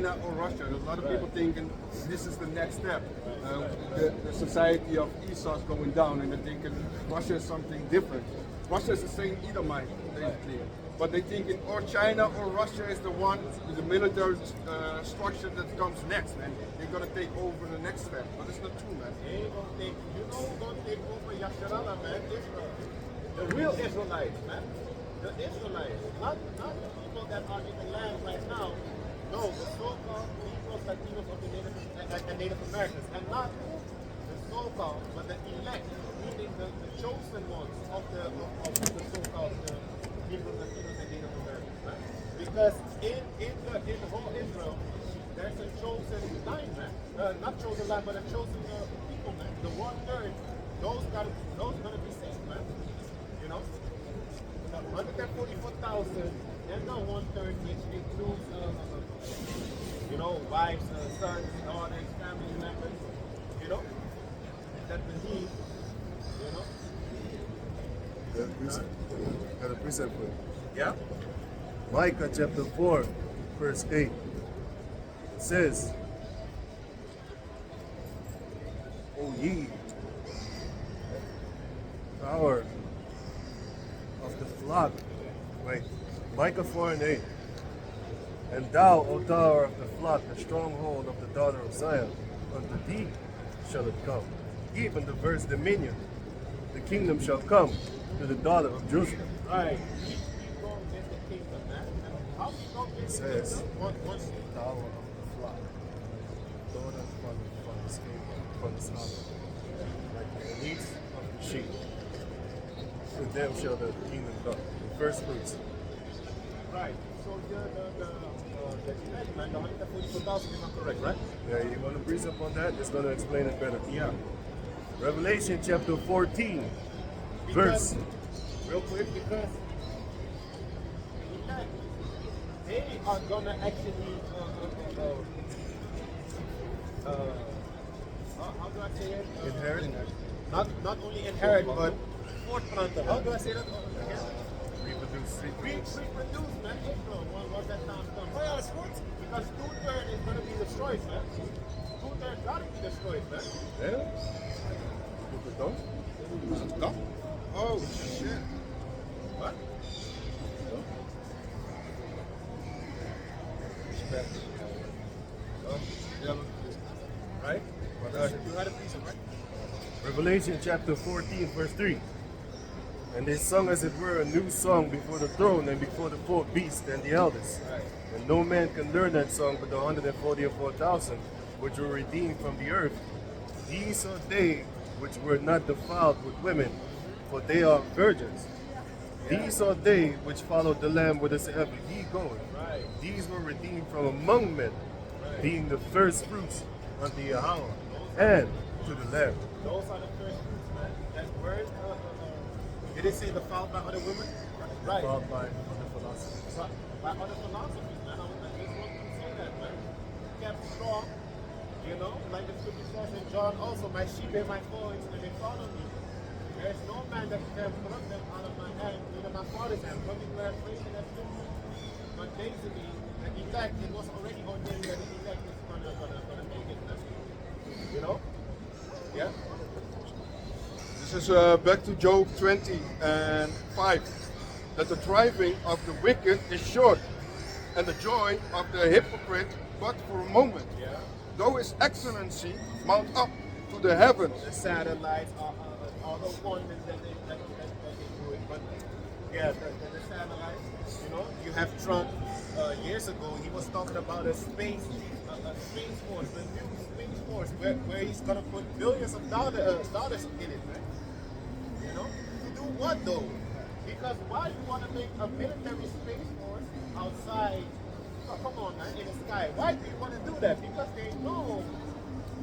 or Russia. There's a lot of people thinking this is the next step. The society of Esau is going down, and they're thinking Russia is something different. Russia is the same Edomite, basically. But they're thinking or China or Russia is the one, the military structure that comes next, and they're going to take over the next step. But it's not true, man. They ain't gonna take, who's gonna take over Yasharala, man? Israel. The real Israelites, man. The Israelites, not the people that are in the land right now. No, the so-called Negroes, Latinos of the Native Americans, and not the so-called, but the elect, meaning the chosen ones of the so-called Negroes, Latinos, and Native Americans. Right? Because in the whole Israel, there's a chosen line, man. Not chosen line, but a chosen people, man. The 1/3, those gonna be saved, man. You know, the 144,000 and the 1/3, which includes wives, sons, daughters, family members, that believe, Got a precept for it. Yeah? Micah chapter 4, verse 8. It says, O ye, power of the flock. Wait, Micah 4 and 8. And thou, O tower of the flock, the stronghold of the daughter of Zion, unto thee shall it come. Even the verse dominion, the kingdom shall come to the daughter of Jerusalem. Right. We gonna get the kingdom, man. How we gonna get It the says, kingdom? Once tower of the flock, daughter from the stable, from the slaughter, like the needs of the sheep. To them shall the kingdom come. The first fruits. right. So the elect, man, the 144,000 is not correct, right? Yeah, you want to breeze up on that? It's going to explain it better. Yeah. Revelation chapter 14, verse. Real quick, because they are gonna actually how do I say it? Inherit. Not only inherit, but fortplanten. How do I say that again? Reproduce. Reproduce, man. April, once that time comes. Oh yeah, sports. Because 2/3 is gonna be destroyed, man. 2/3 gotta be destroyed, man. Yeah. Put it down. Stop. Oh, shit. What? Right? You had a piece of right? Revelation chapter 14, verse 3. And they sung as it were a new song before the throne and before the four beasts and the elders. Right. And no man can learn that song but the 144,000 which were redeemed from the earth. These are they which were not defiled with women, for they are virgins. These are they which followed the Lamb whithersoever he goeth. Right. These were redeemed from among men, Right. being the first fruits unto Yahweh and to the Lamb. Those are the first fruits, man. That word, did it say defiled by other women? Right. Followed by other philosophies. By other philosophies, man. I was like, this one can say that, man. Kept strong, like the scripture says in John also, my sheep hear my voice and they follow me. There is no man that can pluck them out of my hand, neither my father's hand. From the translation that's different. But basically, the elect, it was already ordained that the elect is gonna make it, man. Yeah? This is back to Job 20 and 5. That the thriving of the wicked is short, and the joy of the hypocrite but for a moment. Yeah. Though his excellency mount up to the heavens. The satellites are the wonders that they do it. But yeah, the satellites, you have Trump years ago, he was talking about a space force, the new space force, where he's gonna put billions of dollars in it, right? To do what though? Because why you wanna make a military space force outside? Oh, come on, man, in the sky. Why do you want to do that? Because they know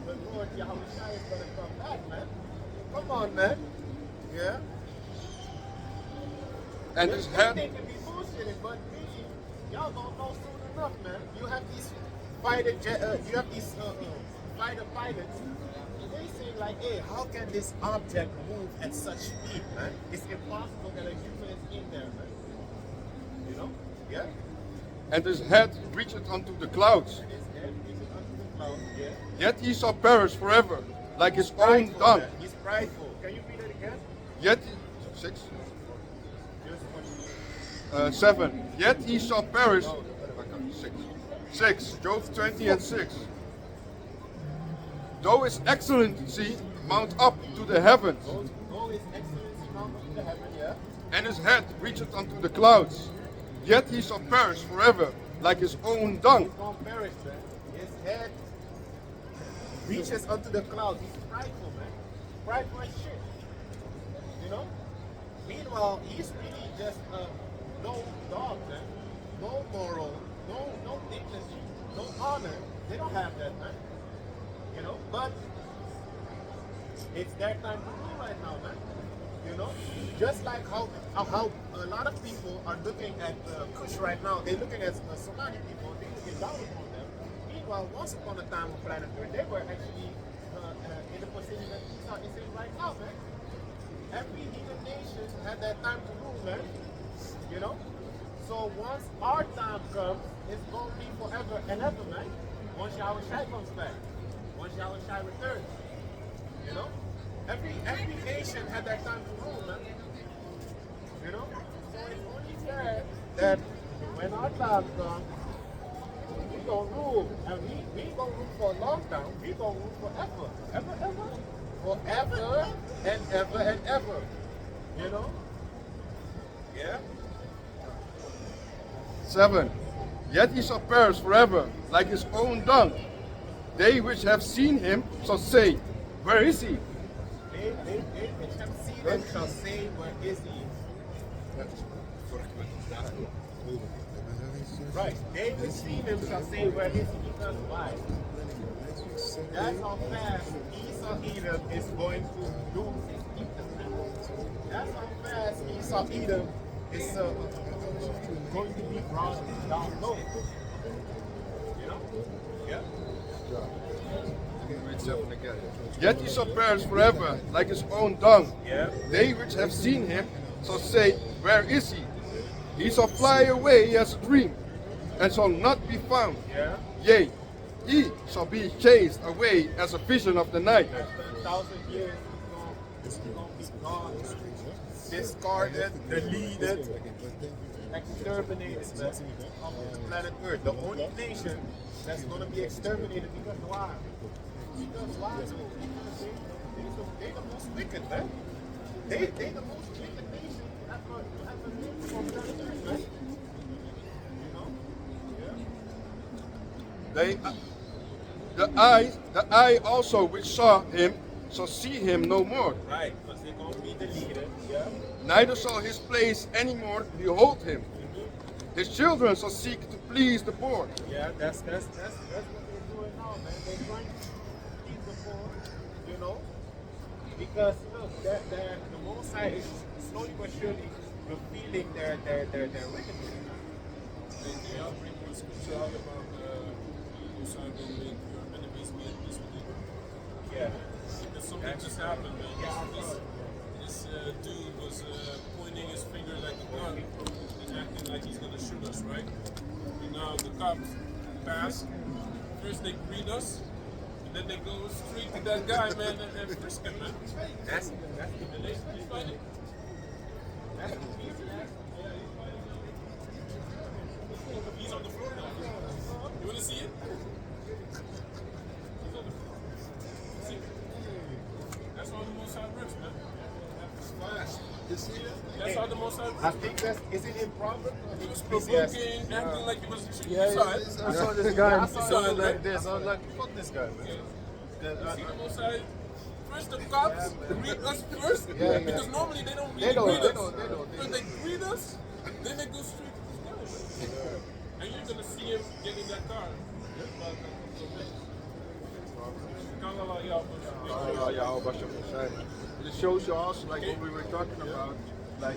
the Lord Yahushua is going to come back, man. Come on, man. Yeah? And his head. They can be bullshitting, but me, y'all don't know soon enough, man. You have these fighter pilots. They say like, hey, how can this object move at such speed, man? It's impossible that a human is in there, man. Yeah? and his head reacheth unto the clouds. Yet he shall perish forever, like his own dung. He's prideful. Can you read it again? Yet, 6, 7. Yet he shall perish. 6. Job 20 and 6. Though his excellency mount up to the heavens, Though his excellency mount up to the heaven, yeah. and his head reacheth unto the clouds, yet he shall perish forever, like his own dung. He's gonna perish, man. His head reaches unto the clouds. He's prideful, man. Prideful as shit. You know? Meanwhile, he's really just no dog, man. No moral, no dignity, no honor. They don't have that, man. You know? But it's their time to rule right now, man. You know? Just like how a lot of people are looking at Kush right now. They're looking at Somali people. They're looking down upon them. Meanwhile, once upon a time on planet Earth, they were actually in the position that Esau is in right now, man. Every heathen nation had that time to rule, man. You know? So once our time comes, it's going to be forever and ever, man. Once Yahweh Shai comes back. Once Yahweh Shai returns. You know? Every nation had that time to rule, man. You know? So it's only fair that when our time comes, we gonna rule. And we gonna rule for a long time. We gonna rule forever. Ever. Forever and ever and ever. You know? Yeah? 7. Yet he shall perish forever, like his own dung. They which have seen him shall say, where is he? They which have seen him shall say, where is he? Right. They which seen him shall say, where is he? Because why? That's how fast Esau Edom is going to lose his kingdom. That's how fast Esau Edom is going to be brought down low. You know? Yeah. Yet he shall perish forever, like his own dung. Yeah. They which have seen him shall say, where is he? He shall fly away as a dream, and shall not be found. Yeah. Yea, he shall be chased away as a vision of the night. 1,000 years he's going to be gone, discarded, deleted, exterminated man, off the planet Earth. The only nation that's going to be exterminated because why? Because why? They're the most wicked, man. They're the most wicked nation ever lived on planet Earth, man. You know? Yeah. The eye also which saw him shall see him no more. Right, because they're going to be deleted. Yeah. Neither shall his place any more behold him. His children shall seek to please the poor. Yeah, that's what they're doing now, man. They're trying to keep the poor, you know, because look, the Most High is slowly but surely revealing their wickedness. They are bringing one scripture out about Musa will make your enemies be at peace with you. Yeah. Because something just happened, man. Yeah. This dude was pointing his finger like a gun and acting like he's gonna shoot us, right? And now the cops pass. First they greet us, and then they go straight to that guy, man, and frisk him, man. That's And he's fighting. that's He's on the floor now. You wanna see it? He's on the floor. See? That's how the Most High works, man. That's how the Most High I works. think is it in Proverbs? He was provoking, acting like he was shooting Yeah, inside. I saw this guy I saw doing it, like right? this. I was like, fuck this guy, man. See the Most High? First the cops greet us first, Yeah. because normally they don't They really don't, greet they us. don't, they don't. First they greet us, then they go straight to this guy. And you're gonna see him get in that car. It shows you also, like what we were talking about, like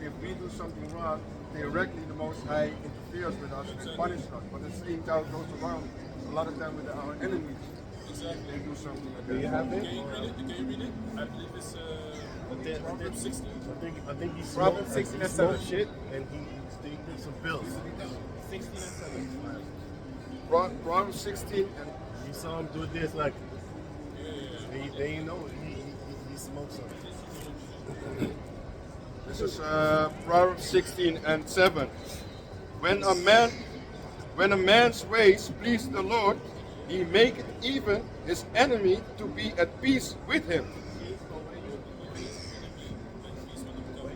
if we do something wrong, directly the Most High interferes with us and punishes us. But the same time goes around a lot of time with our enemies. Exactly. They do something like Do that. you have Can it? you read it? Can you read it? I believe it's Proverbs 16. I think he smoked, Proverbs 16 and 7. shit, and he took some pills. 16 and 7. Proverbs 16 and You saw him do this like, they know he smoked something. this is Proverbs 16 and 7. When a man's ways please the Lord, he maketh even his enemy to be at peace with him.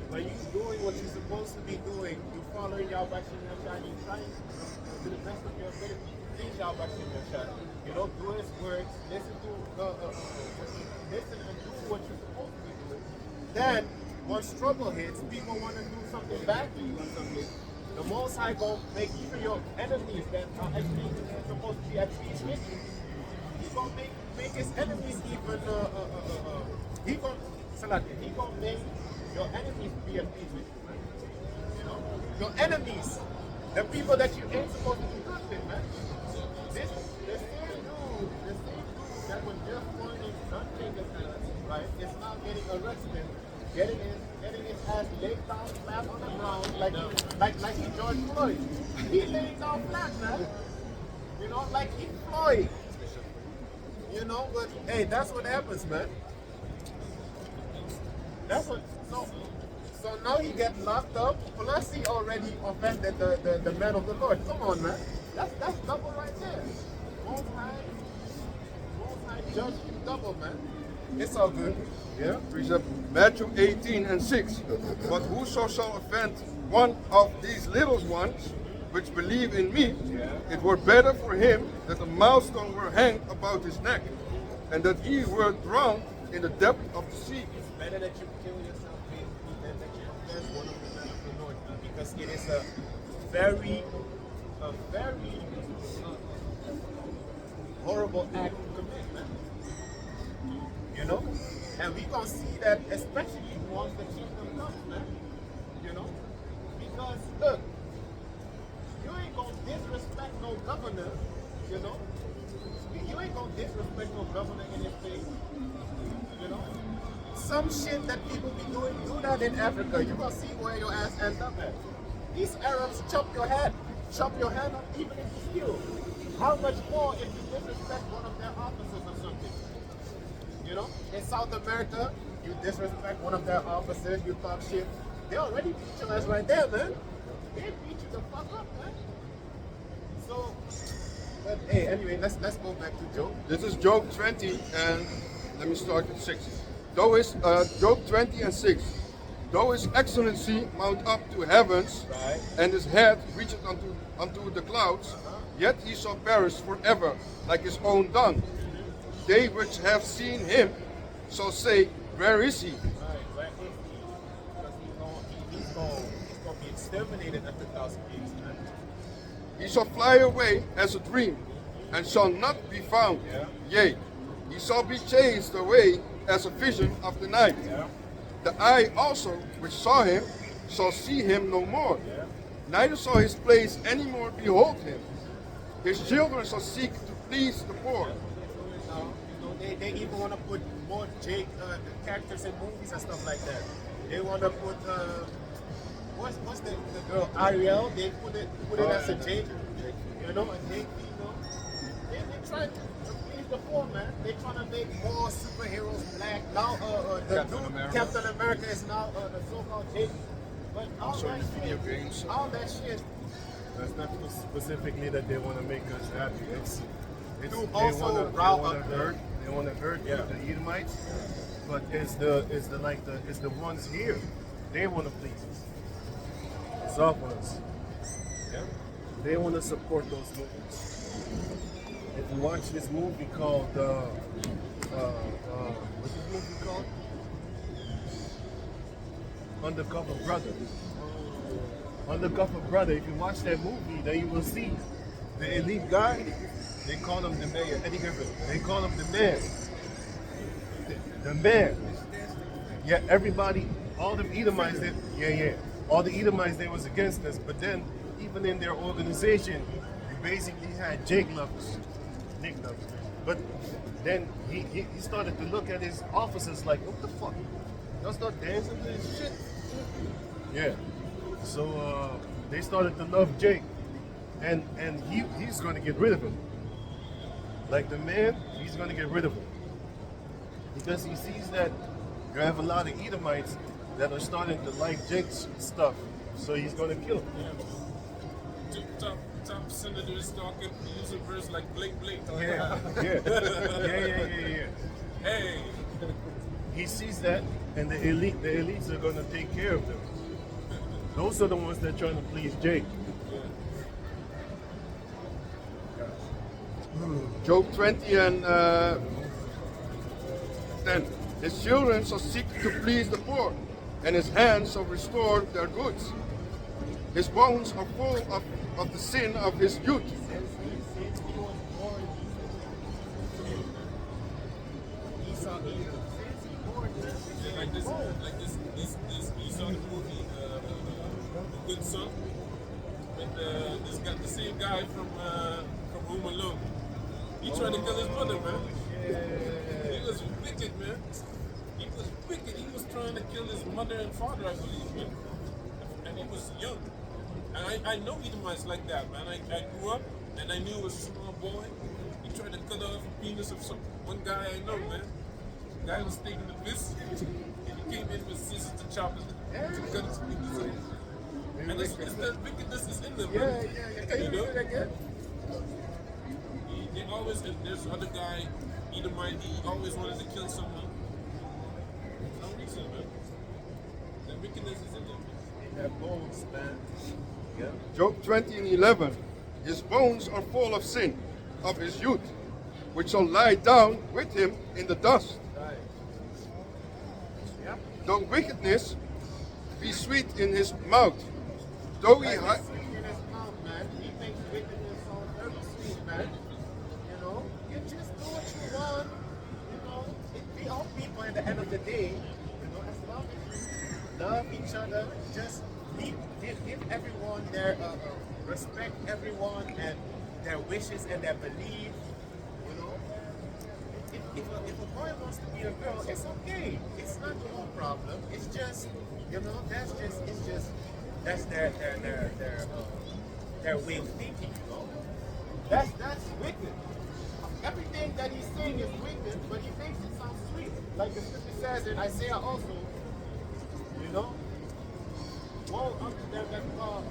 When you're doing what you're supposed to be doing, you following Yahweh and you trying to the best of your ability, please Yahweh and you know, do his words, listen and do what you're supposed to be doing. Then, once trouble hits, people want to do something bad to you or something. The Most High gonna make even your enemies that are actually supposed to be at peace with you. He's gonna make his enemies even he gonna make your enemies be at peace with you, man. You know? Your enemies, the people that you ain't supposed to be good with, man. The same dude that was just pointing something right, is now getting arrested, getting his ass laid down flat on the ground like he George Floyd. He laid down flat, man. You know, like he Floyd. You know, but hey, that's what happens, man. That's what so now he get locked up, plus he already offended the man of the Lord. Come on, man. That's double right there. Most high judge you double, man. It's all good. Yeah. Precept Matthew 18 and 6. But whoso shall offend one of these little ones which believe in me, it were better for him that a millstone were hanged about his neck, and that he were drowned in the depth of the sea. It's better that you kill yourself than that you offend one of the men of the Lord, because it is a very horrible act to commit, man. You know? And we gonna see that especially once the kingdom comes, man. You know? Because look, you ain't gonna disrespect no governor, you know? You ain't gonna disrespect no governor in his face. You know? Some shit that people be doing, do that in Africa. You gonna see where your ass ends up at. These Arabs chop your hand up even if you steal. How much more if you disrespect one of their officers or something? You know, in South America, you disrespect one of their officers, you talk shit. They already beat your ass right there, man. They beat you the fuck up, man. So, but hey, anyway, let's go back to Job. This is Job 20 and let me start at 6. Job 20 and 6. Though his excellency mount up to heavens, Right. and his head reacheth unto the clouds, yet he shall perish forever, like his own dung. They which have seen him shall say, where is he? Right, where is he? Because he's gonna be exterminated after 1,000 years, man. He shall fly away as a dream, and shall not be found. Yeah. Yea, he shall be chased away as a vision of the night. Yeah. The eye also which saw him shall see him no more. Yeah. Neither shall his place any more behold him. His children shall seek to please the poor. They even want to put more characters in movies and stuff like that. They want to put what's the girl Ariel? They put it as a Jake, you know, a Jake. You know, they try to please the poor, man. They trying to make more superheroes black. Now Captain America is now the so-called Jake. But all that shit. That's not specifically that they want to make us happy. It's To they also want to rile up hurt. They want to hurt the Edomites, but it's the ones here. They want to please us. It's all for us. Yeah. They want to support those movies. If you watch this movie called what's this movie called? Undercover Brother. Undercover Brother. If you watch that movie, then you will see the elite guy. They call him the mayor, Eddie Griffin. They call him the man. The man. Yeah, everybody, all the Edomites, all the Edomites, they was against us. But then, even in their organization, you basically had Jake lovers, Nick lovers. But then he started to look at his officers like, what the fuck? Y'all start dancing to this shit? Yeah. So they started to love Jake. And he's going to get rid of him. Like the man, he's going to get rid of him. Because he sees that you have a lot of Edomites that are starting to like Jake's stuff. So he's going to kill him. Yeah. Top senators talking, use a verse like Blake Blake. Yeah. Hey. He sees that, and the elites are going to take care of them. Those are the ones that are trying to please Jake. Job 20 and 10. His children shall seek to please the poor, and his hands shall restore their goods. His bones are full of the sin of his youth. Yeah, like this Esau the movie, The Good Son, with the same guy from Home Alone. He tried to kill his brother, man. He was wicked, man. He was wicked. He was trying to kill his mother and father, I believe, man. And he was young. And I know Edomites like that, man. I grew up and I knew he was a small boy. He tried to cut off the penis of one guy I know, man. The guy was taking the piss, and he came in with scissors to chop it, to cut his penis off. And it's that wickedness is in them, man. Can you read it again? They always, and there's other guy, Edomite, he always wanted to kill someone. For no reason, man. The wickedness is in them. They have bones, man. Yeah. Job 20 and 11. His bones are full of sin of his youth, which shall lie down with him in the dust. Right. Yeah. Though wickedness be sweet in his mouth, though he Sweet in his mouth, man. He thinks wickedness sounds very sweet, man. You know, you just do what you want. You know, we all people at the end of the day. You know, as long as we love each other, just give everyone their respect, everyone and their wishes and their belief. You know, if a boy wants to be a girl, it's okay. It's not no problem. It's just, you know, that's their way of thinking, you know. That's wicked. Everything that he's saying is wicked, but he makes it sound sweet. Like the scripture says in Isaiah also, you know, woe unto them that call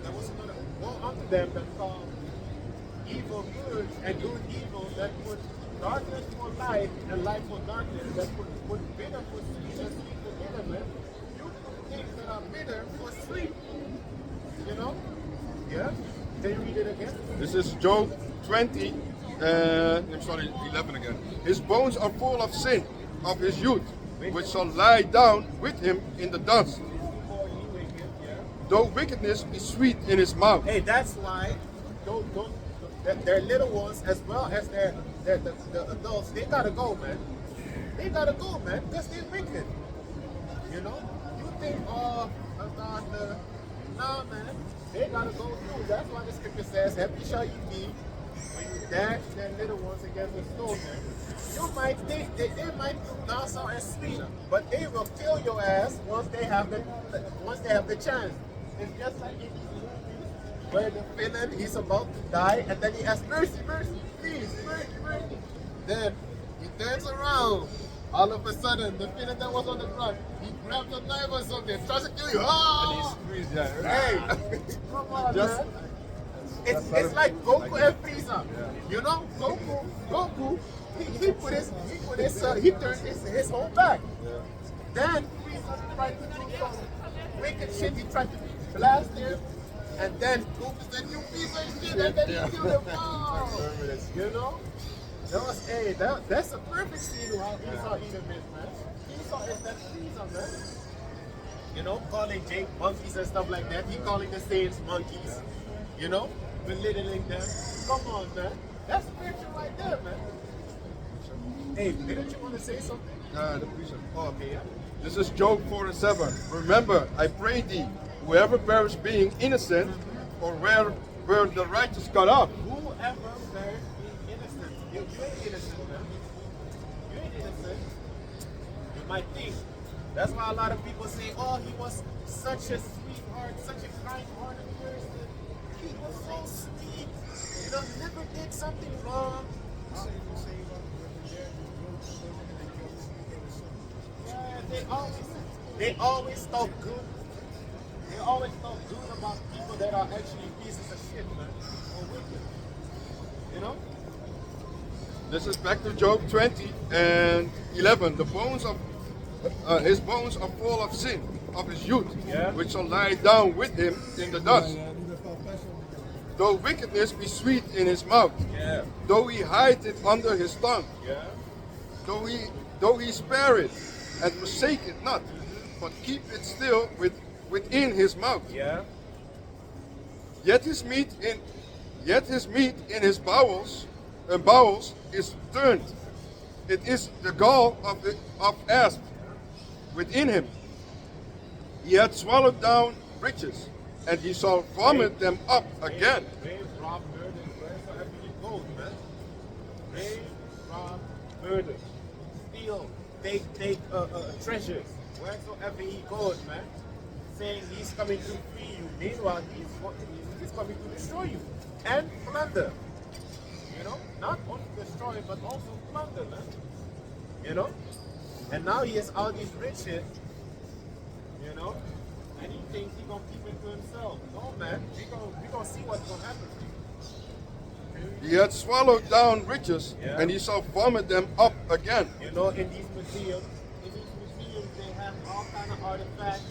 there was another woe unto them that call evil good and good evil, that put darkness for light and light for darkness, that put bitter for sweet and sweet for bitter, man. You put things that are bitter for sweet. You know? Yeah? Can you read it again? This is Job 20, I'm sorry, 11 again. His bones are full of sin of his youth, which shall lie down with him in the dust. Though wickedness be sweet in his mouth. Hey, that's why their little ones as well as the adults, they gotta go, man. They gotta go, man, because they're wicked. You know? You think, about nah, man, they gotta go too. That's why the scripture says, happy shall you be when you dash their little ones against the stone. You might think they might not sound as sweet, but they will kill your ass once they have the chance. It's just like in these movies where the villain is about to die and then he asks, mercy, mercy, please, mercy, mercy. Then he turns around. All of a sudden, the villain that was on the ground, he grabs a knife or something, tries to kill you. Oh! And he squeezed that. Hey, come on, man. It's like Goku and Frieza. Yeah. You know, Goku, he turned his whole back. Yeah. Then Frieza tried to do some wicked shit. He tried to blast him, and then Goku said, "You piece of shit," and then he killed him. Oh, you know, that's a perfect scene how Esau eat a bit, man. Esau is that Frieza, man. You know, calling Jake monkeys and stuff like that. He calling the saints monkeys. You know, belittling them. Come on, man. That's scripture right there, man. Hey, didn't you want to say something? The preacher. Oh, okay, yeah. This is Job 4 and 7. Remember, I pray thee, whoever perish being innocent, or where were the righteous cut off. Whoever bears being innocent, you ain't innocent, man. You ain't innocent. You might think. That's why a lot of people say, oh, he was such a sweetheart, such a kind-hearted person. He was so sweet. You know, never did something wrong. Yeah, they always talk good. They always talk good about people that are actually pieces of shit, man, or wicked. You know? This is back to Job 20 and 11. The bones of his bones are full of sin of his youth, Yeah. which shall lie down with him in the dust. Though wickedness be sweet in his mouth, Yeah. though he hide it under his tongue, Yeah. though he spare it and forsake it not, but keep it still within his mouth. Yeah. Yet his meat in his bowels is turned. It is the gall of asp within him. He had swallowed down riches, and he shall vomit them up again. They rob, murder, wherever he goes, man. They rob, murder, steal, take treasures, wheresoever he goes, man. Saying he's coming to free you. Meanwhile, he's coming to destroy you and plunder. You know, not only destroy but also plunder, man. You know, and now he has all these riches. You know, and he thinks he's gonna keep it to himself. No, man, we gonna see what's gonna happen to you. He had swallowed down riches, Yeah. and he shall vomit them up again. You know, in these museums, they have all kind of artifacts,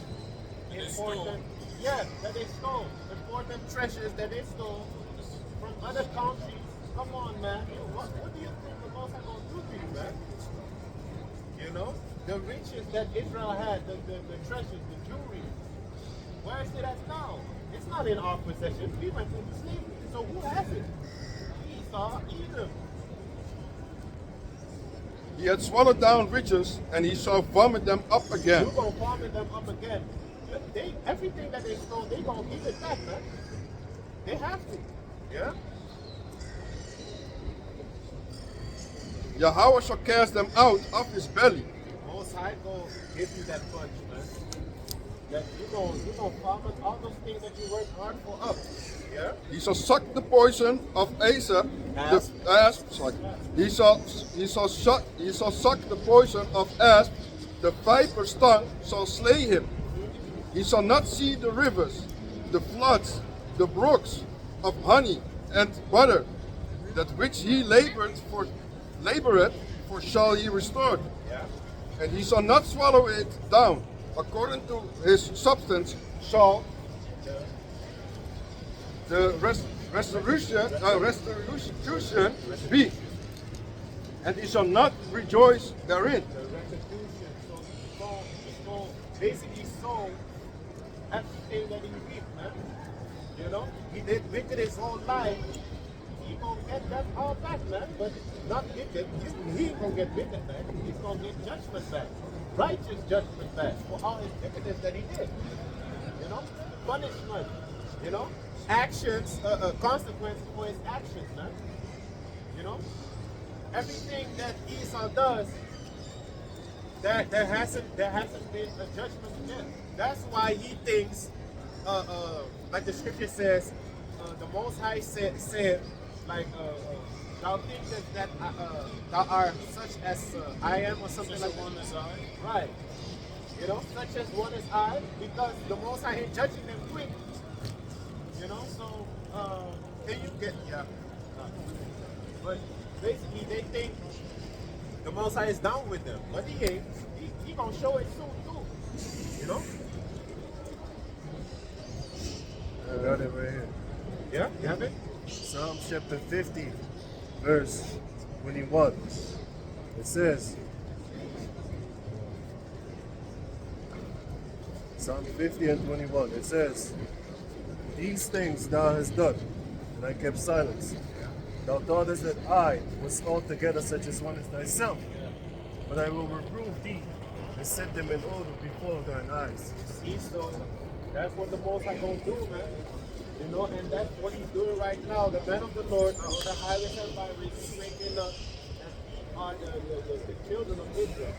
important, that they stole, important treasures that they stole from other countries. Come on, man. What do you think the Most High gonna do to you, man? You know, the riches that Israel had, the treasures, the jewelry. Where is it at now? It's not in our possession. We went into slavery. So who has it? Esau, Edom. He had swallowed down riches, and he shall vomit them up again. You're gonna vomit them up again. Everything that they stole, they gonna give it back, man. They have to. Yeah? Yahweh shall cast them out of his belly. Most High gonna give you that punch, man. That you gonna vomit all those things that you worked hard for up. Yeah? He shall suck the poison of Asa, Asp. the asp. Sorry. He shall suck the poison of asp. The viper's tongue shall slay him. He shall not see the rivers, the floods, the brooks of honey and butter, that which he labored for shall he restore. Yeah. And he shall not swallow it down. According to his substance shall the restitution be, and he shall not rejoice therein. The restitution. So he's gonna basically sow everything that he reaped, man. You know? He did wicked his whole life. He gonna get that all back, man. But not wicked. He ain't gonna get wicked back. He's gonna get judgment back. Righteous judgment back for all his wickedness that he did. You know? Punishment. You know? Actions, consequences for his actions, man. You know? Everything that Esau does, there hasn't been a judgment yet. That's why he thinks, like the scripture says, the Most High said like, thou thinkest that thou art such as I am, or something like one as I. Right. You know, such as one as I, because the Most High ain't judging them quick. You know, so can you get but basically they think the Most High is down with them, but he ain't. He gonna show it soon too. You know? I got it right here. Yeah, you have it? Psalm chapter 50, verse 21. It says, Psalm 50 and 21, it says, these things thou hast done, and I kept silence. Thou thoughtest that I was altogether such as one as thyself, but I will reprove thee, and set them in order before thine eyes. See, so that's what the Most High gonna do, man. You know, and that's what he's doing right now. The man of the Lord on the highways and byways is waking up the children of Israel.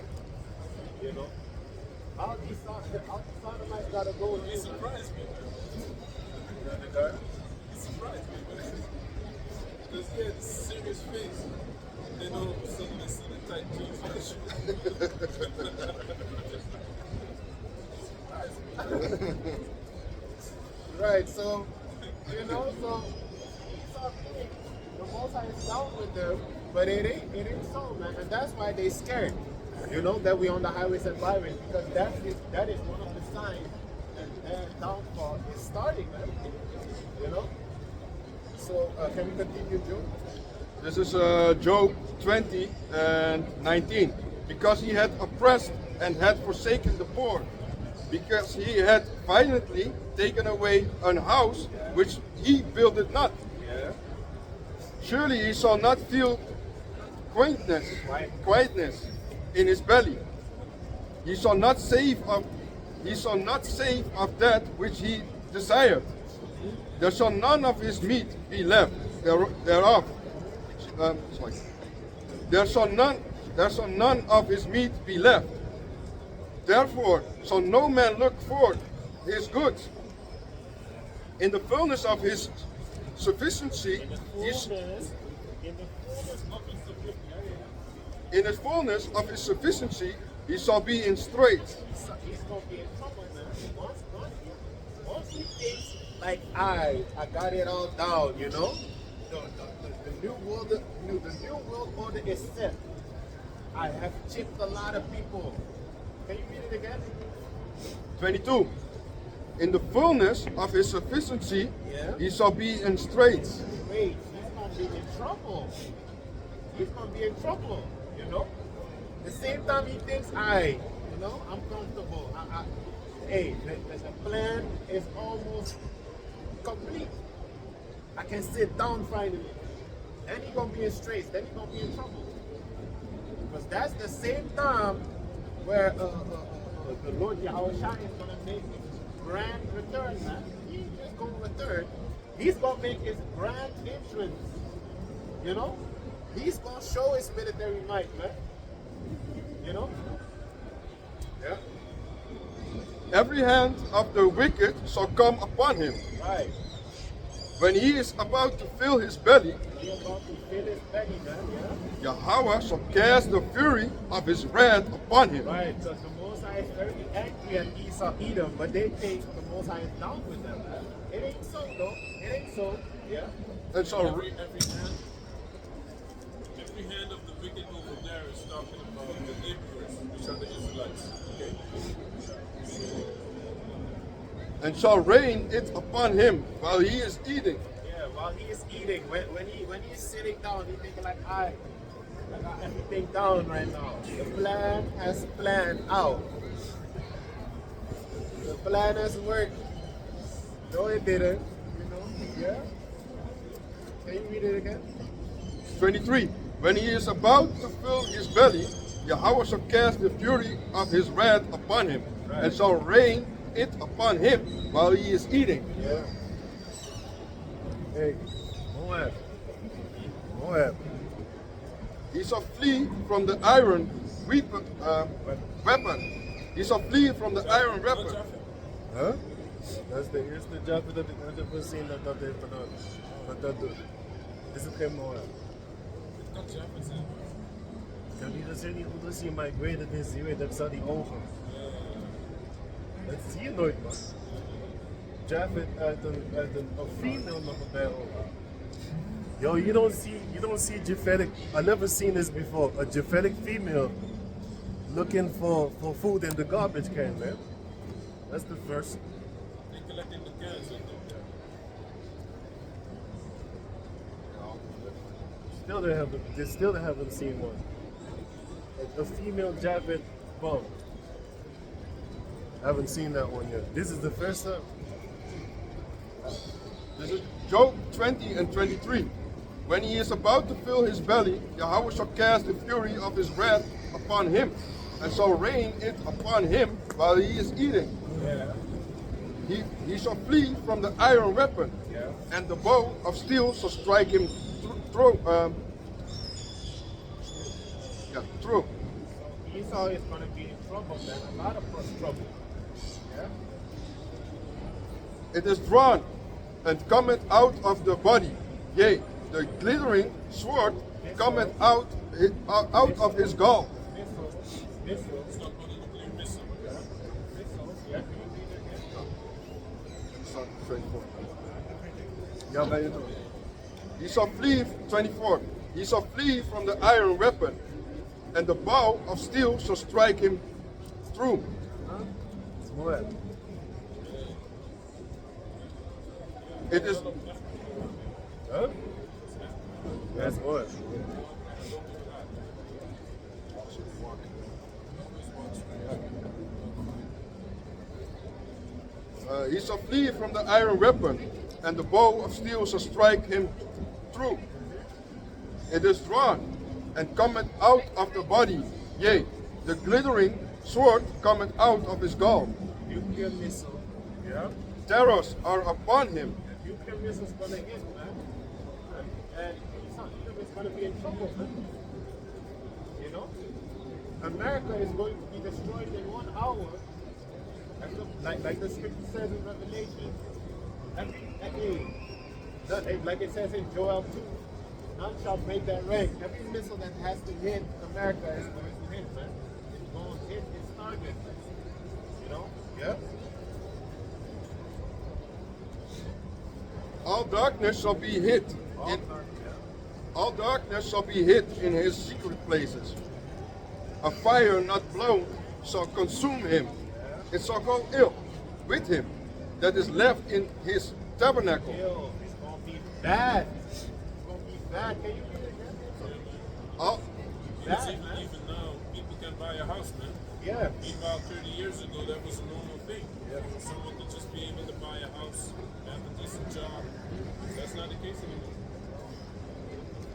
You know, all these sodomites gotta go. He surprised me. He surprised me, man. Because he had a serious face. Then all of a sudden I see the tight jeans on his Right, so, you know, so the Most High is down with them, but it ain't so, man, and that's why they scared. You know that we on the highways and byways because that is one of the signs that their downfall is starting, man. You know. So can we continue, Joe? This is Job 20 and 19. Because he had oppressed and had forsaken the poor, because he had violently taken away an house which he builded not. Yeah. Surely he shall not feel quietness in his belly. He shall not save of that which he desired. There shall none of his meat be left thereof. There shall none of his meat be left. Therefore shall no man look for his goods. In the fullness of his sufficiency, in the fullness of his sufficiency, he shall be in straits. He's gonna be in trouble, man. Once he thinks like I got it all down, you know. The new world order is set. I have chipped a lot of people. Can you read it again? 22. In the fullness of his sufficiency, Yeah. he shall be in straits. Wait, he's gonna be in trouble. He's gonna be in trouble, you know. The same time he thinks you know, I'm comfortable. Hey, the plan is almost complete. I can sit down finally. Then he's gonna be in straits. Then he's gonna be in trouble. Because that's the same time where the Lord Yahweh is gonna make his grand return, man. He ain't just gonna return. He's gonna make his grand entrance. You know? He's gonna show his military might, man. You know? Yeah. Every hand of the wicked shall come upon him. Right. When he is about to fill his belly, He's about to fill his belly, man. Yeah. Yahweh shall cast the fury of his wrath upon him. Right. So the Most High is very angry at Esau, Edom, but they think the Most High is down with them, man. It ain't so, though. It ain't so. Yeah. And shall every hand of the wicked over there is talking about the laborers, which are the Israelites. Okay? and shall rain it upon him while he is eating. Yeah, while he is eating, when he's sitting down, he's thinking like, I got everything down right now. The plan has planned out. The plan has worked. No, it didn't. You know? Yeah. Can you read it again? 23. When he is about to fill his belly, Yahweh shall cast the fury of his wrath upon him, and shall rain it upon him while he is eating. Yeah. Hey, Moab. He shall flee from the iron weapon. He shall flee from the iron weapon. Huh? Dat is de eerste job dat ik ooit heb gezien dat heeft gedaan. Dat dat doet. Is het geen Moab? Het kan Jaffa zijn. Ik kan niet eens niet goed gezien, maar ik weet het is. Je weet, ik zag die ogen. Dat zie je nooit, man. Japheth uit een female nog bij ogen. Yo, you don't see Japhetic. I never seen this before. A Japhetic female looking for food in the garbage can, man. That's the first. They're collecting the cans, I think. Still they haven't seen one. A female Japheth bum. I haven't seen that one yet. This is the first time. This is Job 20 and 23. When he is about to fill his belly, Yahweh shall cast the fury of his wrath upon him, and shall rain it upon him while he is eating. Yeah. He shall flee from the iron weapon. and the bow of steel shall strike him through. Through. Esau is going to be in trouble, man. A lot of trouble. Yeah? It is drawn and cometh out of the body. Yea, the glittering sword cometh out of his gall. Missile. It's not going to nuclear missile. Missile. Yeah, can you read it again? 24. Ja, bij je terug. He shall flee, 24. He shall flee from the iron weapon, and the bow of steel shall strike him through. It's mooi. It is. Huh? That's mooi. He shall flee from the iron weapon, and the bow of steel shall strike him through. It is drawn, and cometh out of the body. Yea, the glittering sword cometh out of his gall. Nuclear missile. Yeah? Terrors are upon him. Nuclear missile is going to hit, man. And Esau is going to be in trouble, man. You know? America is going to be destroyed in 1 hour. Like the scripture says in Revelation. Like it says in Joel 2. None shall break that rank. Every missile that has to hit America is going to hit, man. It's going to hit its target. You know? Yeah? All darkness shall be hid. All darkness shall be hid in his secret places. A fire not blown shall consume him. It shall go ill with him that is left in his tabernacle. Yo, it's going to be bad. It's going to be bad. Can you read it again? All, Because Bad, man. even now, people can buy a house, man. Yeah. Meanwhile, 30 years ago, that was a normal thing. Someone could just be able to buy a house, have a decent job. That's not the case anymore.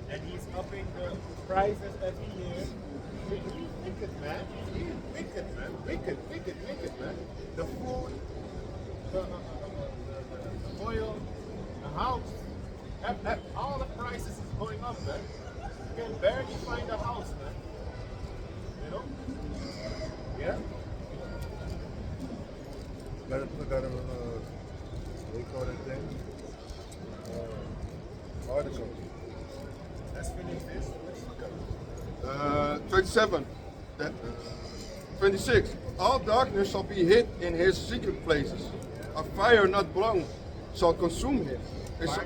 And he's upping the prices every year. He's wicked, man. He's wicked, man. Wicked, man. The food, the oil, the house, all the prices is going up, man. You can barely find a house, man. You know? Yeah? Got a what do you call that thing? Article. Let's finish this. Let's look at it. 27. 26. All darkness shall be hid in his secret places. A fire not blown shall consume him. It's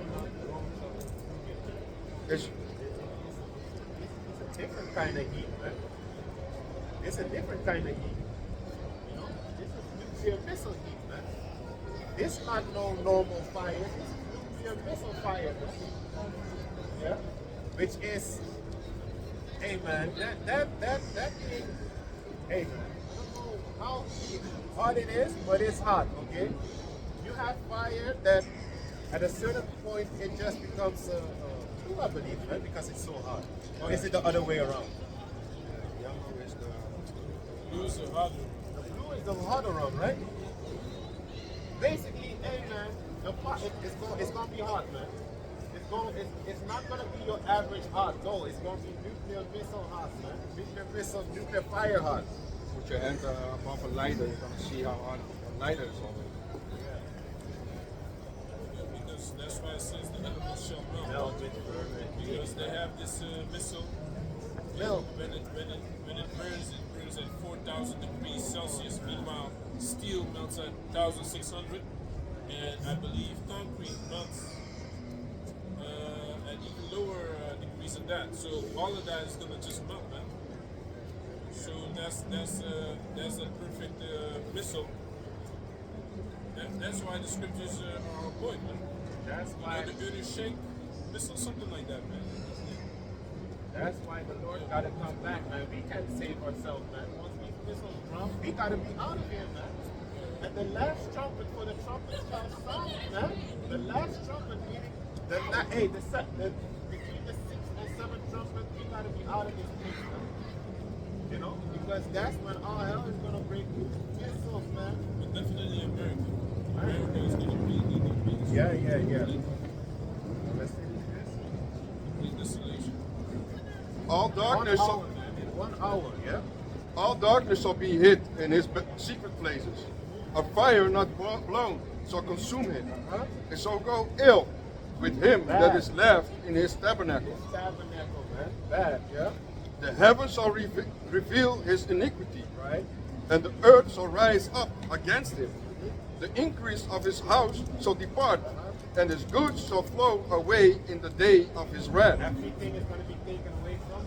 It's a different kind of heat, man. It's a different kind of heat. You know, this is nuclear missile heat, man. It's not no normal fire. It's nuclear missile fire, man. Yeah, which is, hey man, that thing, hey man, I don't know how hot it is, but it's hot. Okay, you have fire that at a certain point it just becomes blue, I believe, right? Because it's so hot. Or is it the other way around? Blue is the harder. The blue is the hotter one, right? Basically, hey man, it's gonna be hot, man. It's not gonna be your average hot. No, it's gonna be nuclear missile hot, man. Nuclear fire hot. Put your hand above a lighter, you're gonna see how hot a lighter is already. Because that's why it says the elements shall melt. Because they have this missile. When it burns at 4,000 degrees Celsius. Meanwhile, steel melts at 1,600, and I believe concrete melts at even lower degrees than that. So all of that is gonna just melt, man. So that's a perfect missile. That's why the scriptures are on point, man. That's why. The good shake missile, something like that, man. That's why the Lord gotta come back, man. We can't save ourselves, man. Once these missiles drop, we gotta be out of here, man. And the last trumpet for the trumpet shall sound, man. The last trumpet meaning between the 6th and 7th trumpet, we gotta be out of this place, man. You know? Because that's when all hell is gonna break loose. Missiles, man. But definitely America. America is gonna be the biggest. Yeah. All darkness, 1 hour, man. In 1 hour, yeah? all darkness shall be hid in his secret places. A fire not blown shall consume him, and shall go ill with him that is left in his tabernacle. His tabernacle, man. Bad, yeah? The heavens shall reveal his iniquity, Right? and the earth shall rise up against him. The increase of his house shall depart, and his goods shall flow away in the day of his wrath. Everything is going to be taken away from him.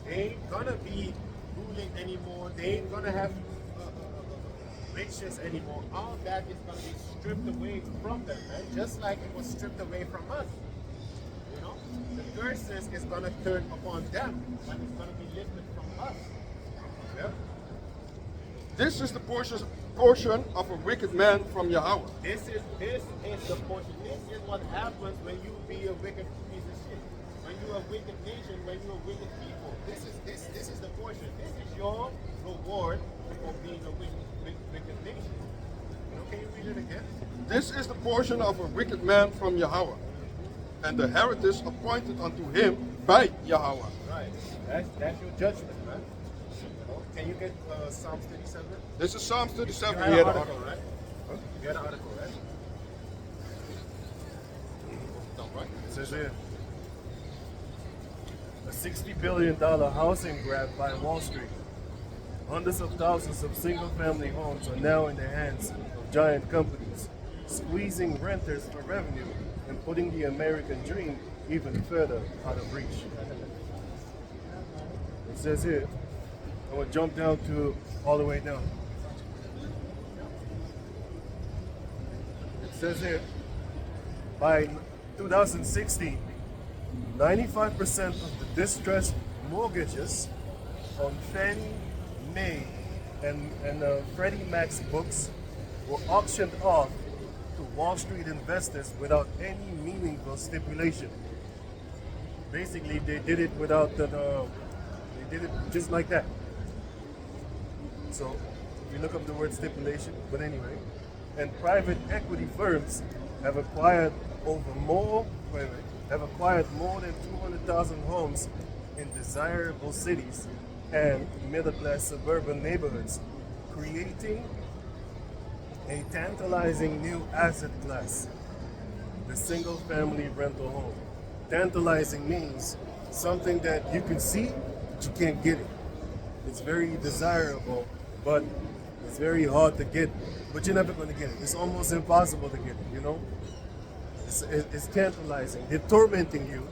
They ain't going to be ruling anymore. They ain't going to have riches anymore. All that is going to be stripped away from them, man. Just like it was stripped away from us. You know? The curses is going to turn upon them, but it's going to be lifted from us. Yeah? This is the portion of a wicked man from Yahweh. This is the portion. This is what happens when you be a wicked piece of shit. When you're a wicked nation, when you're a wicked people. This is the portion. This is your reward for being a wicked nation. You know, can you read it again? This is the portion of a wicked man from Yahweh, and the heritage appointed unto him by Yahweh. Right. That's your judgment, man. You know, can you get Psalms 37? This is Psalms You 37. had Here, an article, right? You had an article, right? It says here, a $60 billion housing grab by Wall Street. Hundreds of thousands of single-family homes are now in the hands of giant companies, squeezing renters for revenue and putting the American dream even further out of reach. It says here, I will jump down to all the way down. It says here, by 2016, 95% of the distressed mortgages on Fannie Mae and Freddie Mac's books were auctioned off to Wall Street investors without any meaningful stipulation. Basically, they did it without they did it just like that. So, if you look up the word stipulation, but anyway, and private equity firms have acquired more than 200,000 homes in desirable cities and middle-class suburban neighborhoods, creating a tantalizing new asset class, the single-family rental home. Tantalizing means something that you can see, but you can't get it. It's very desirable, but it's very hard to get, but you're never going to get it. It's almost impossible to get it, you know? It's tantalizing. They're tormenting you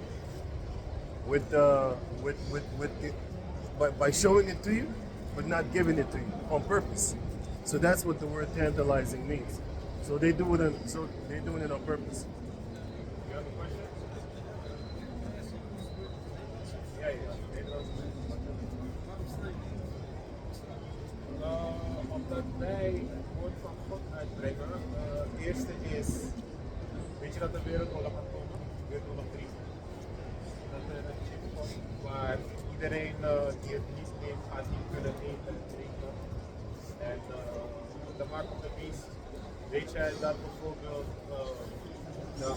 by showing it to you, but not giving it to you on purpose. So that's what the word tantalizing means. So they're doing it on purpose. You have a question? Omdat wij het woord van God uitbrengen. Het eerste is, weet je dat de wereldoorlog gaat komen? Wereldoorlog 3. Dat er een chip komt waar iedereen die het niet neemt, gaat niet kunnen eten en drinken. En de markt op de beest. Weet jij dat bijvoorbeeld de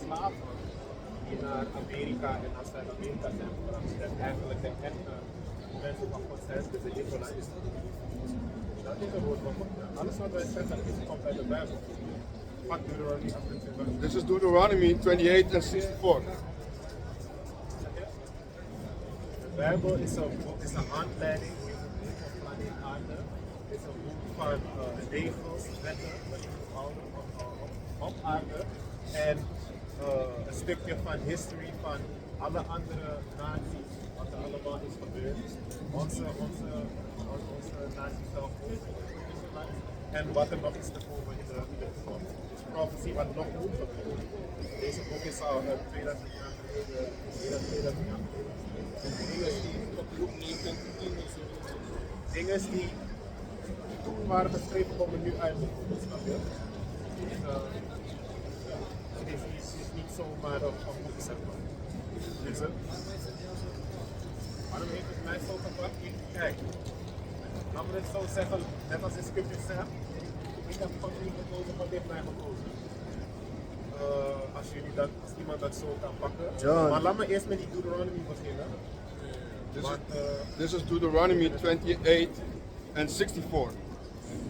slaven die naar Amerika en naar Zuid-Amerika zijn gebracht, dat eigenlijk de echte mensen van God zijn, dus de Israelites. Dat is een woord van God. Alles wat wij zeggen komt uit de Bijbel. Pak Deuteronomy 28. This is Deuteronomy 28 and 64. De Bijbel is een handleiding van planeet Aarde. Het is een boek van regels, wetten, wat je moet houden op aarde. En een stukje van history van alle andere naties, wat er allemaal is gebeurd. Onze natie zelf ook, en wat er nog is te komen in de toekomst. Dus prophecy wat nog moet gebeuren. Deze boek is al 2000 jaar geleden, 2000 jaar geleden. Dingen die toen waren geschreven komen nu uit. Snap je? Het is niet zomaar een boek, zeg maar. Is het? Waarom heeft het mij zo gepakt? Kijk, laten we het zo zeggen, net als de scripture zegt, ik heb God niet gekozen, God heeft mij gekozen. als iemand dat zo kan pakken. John. Maar laat me eerst met die Deuteronomy beginnen. This is Deuteronomy 28 and 64.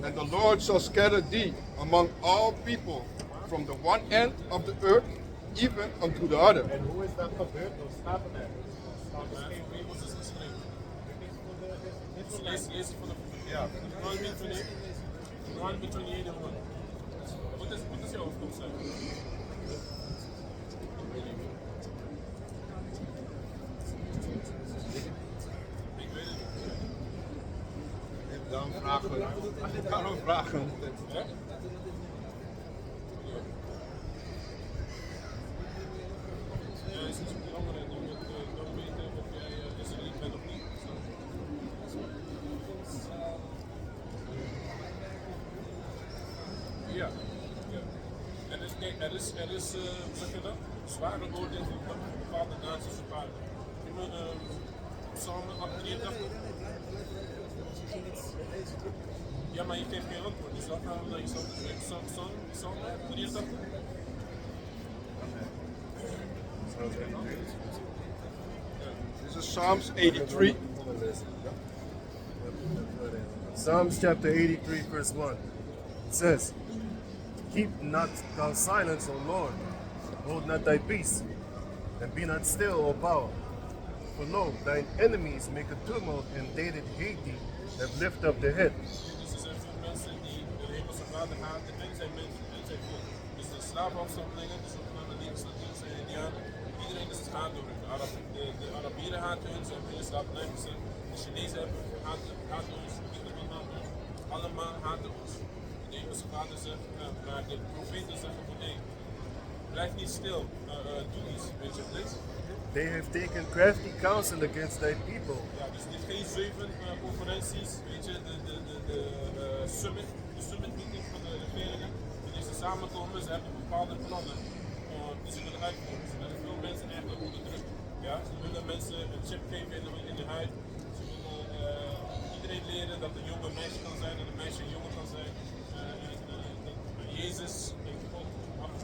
And the Lord shall scatter thee among all people from the one end of the earth even unto the other. En hoe is dat gebeurd? Door slavenij. Lees van de ja. Deuteronomy 28 en 1. Wat is jouw overkomst? Ik weet het niet. Dan vragen we. Ik kan ook vragen. Ja? Ja, is iets belangrijk om te weten of jij Israëliet bent of niet. Ja. Er is hoe zeg je dat? Zware oordeel van bepaalde naties op aarde. Psalm 83. Ja, maar je geeft geen antwoord, dus dan gaan we naar jezelf terug. Psalm 83. This is Psalms 83. Psalms chapter 83, verse 1. It says, keep not thou silence, O Lord, hold not thy peace, and be not still, O power. For lo, thine enemies make a tumult, and they that hate thee have lift up their head. Dus er zijn veel mensen die de hemelse vader haten en zijn mensen en zijn volk. Dus de slavenafstammelingen, de zogenaamde Nederlandse Indianen, iedereen is het haat door hun. De Arabieren haten hun, ze hebben in de slavernij gezet. De Chinezen haten ons, de Inderen haten ons. Allemaal haten ons. De hemelse vader zegt, maar de profeten zeggen van nee, blijf niet stil, doe iets, weet je, please. They have taken crafty counsel against thy people. Ja, dus dit geen 7 conferenties, weet je, de summit meeting van de regeringen. Wanneer ze samenkomen, ze hebben bepaalde plannen die ze willen uitvoeren. Ze willen veel mensen eigenlijk onderdrukken. Ja, ze willen mensen een chip geven in de huid. Ze willen iedereen leren dat een jongen een meisje kan zijn en een meisje een jongen kan zijn. Jezus heeft God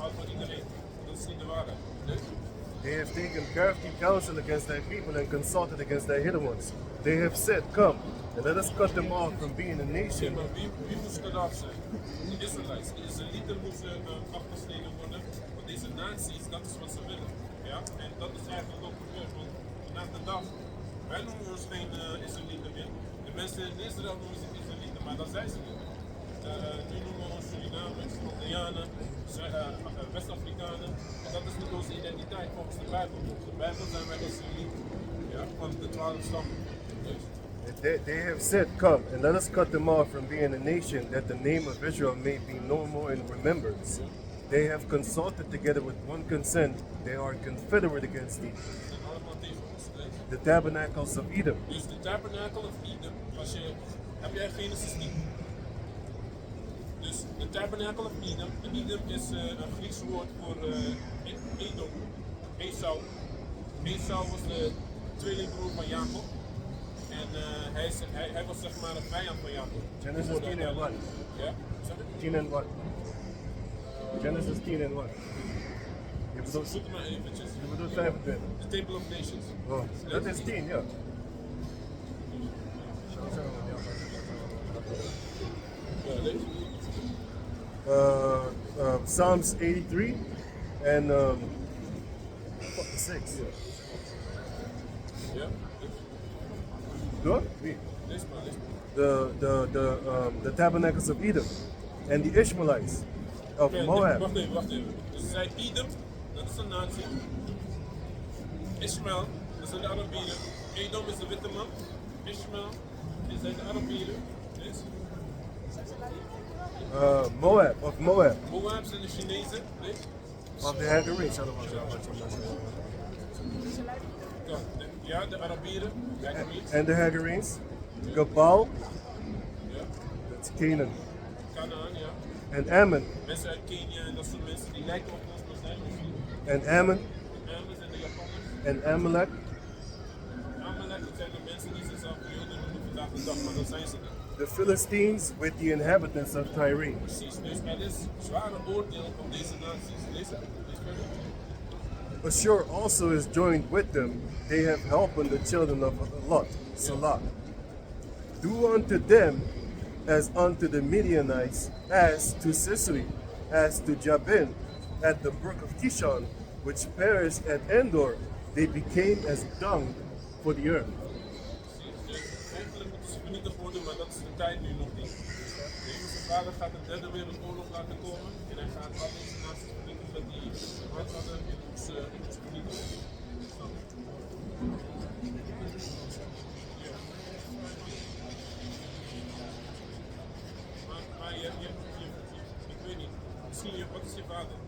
houdt van iedereen. Dat is niet de waarheid. Dus, They have taken crafty counsel against thy people and consulted against thy hidden ones. They have said, come, and let us cut them off from being a nation. maar wie moest er af zijn? De Israelites. De Israëlieten moesten afgesneden worden. Want deze naties, dat is wat ze willen. Ja? En dat is eigenlijk ook gebeurd. Want vanaf de dag, wij noemen ons geen Israëlieten meer. De mensen in Israël noemen zich Israëlieten, maar dat zijn ze niet. Nu noemen we ons Surinamers, Indianen, West-Afrikanen. En dat is niet onze identiteit volgens de Bijbel. Volgens de Bijbel zijn wij Israëlieten. Ja? Van de 12 stammen. Dus. They have said, come, and let us cut them off from being a nation, that the name of Israel may be no more in remembrance. They have consulted together with one consent. They are confederate against thee. The tabernacles of Edom. Dus de tabernacle of Edom, heb jij Genesis 10. Dus de tabernacle of Edom, Edom is een Grieks woord voor Edom, esau. Esau was de tweelingbroer van Jacob. En hij was zeg maar een vijand van Jacob. Genesis 10 and 1. Ja? 10 and 1. Genesis 10 and 1. Zoek het maar eventjes. Je bedoelt 25. The Temple of Nations. Oh, dat is 10, ja. Ja, lees. Psalms 83 and 6. Ja? Door? Wie? Lees maar, lees maar. The tabernacles of Edom and the Ishmaelites of Moab. Wacht even. Dus zij Edom, dat is een natie. Ishmael, dat zijn de Arabieren. Edom is de witte man. Ishmael, die zijn de Arabieren. Lees. Moab, of Moab. Moab zijn de Chinezen. Lees. Of the Hagarenes. Ja, de Arabieren. And the Hagarenes. Gabal, Ja. that's Canaan. Canaan, ja. And Ammon. Mensen uit Kenia en dat soort mensen die lijken op ons, maar zijn ons niet. And Ammon. Ammon zijn de Japanners. And Amalek. Amalek, dat zijn de mensen die zichzelf Joden noemen vandaag de dag, maar dat zijn ze niet. The Philistines with the inhabitants of Tyre. Precies, dus er is zware oordeel op deze naties. Lees het. Ashur also is joined with them. They have helped the children of Lot, Salah. Do unto them as unto the Midianites, as to Sisera, as to Jabin, at the brook of Kishon, which perished at Endor. They became as dung for the earth. Eigenlijk moeten ze vernietigd worden, maar dat is de tijd nu nog niet. De Hemelse Vader gaat een derde wereldoorlog laten komen en hij gaat alle deze naties vernietigen die hard hadden in ons vernietigen. Snap je? Ja. Maar ik weet niet. Misschien, wat is je vader?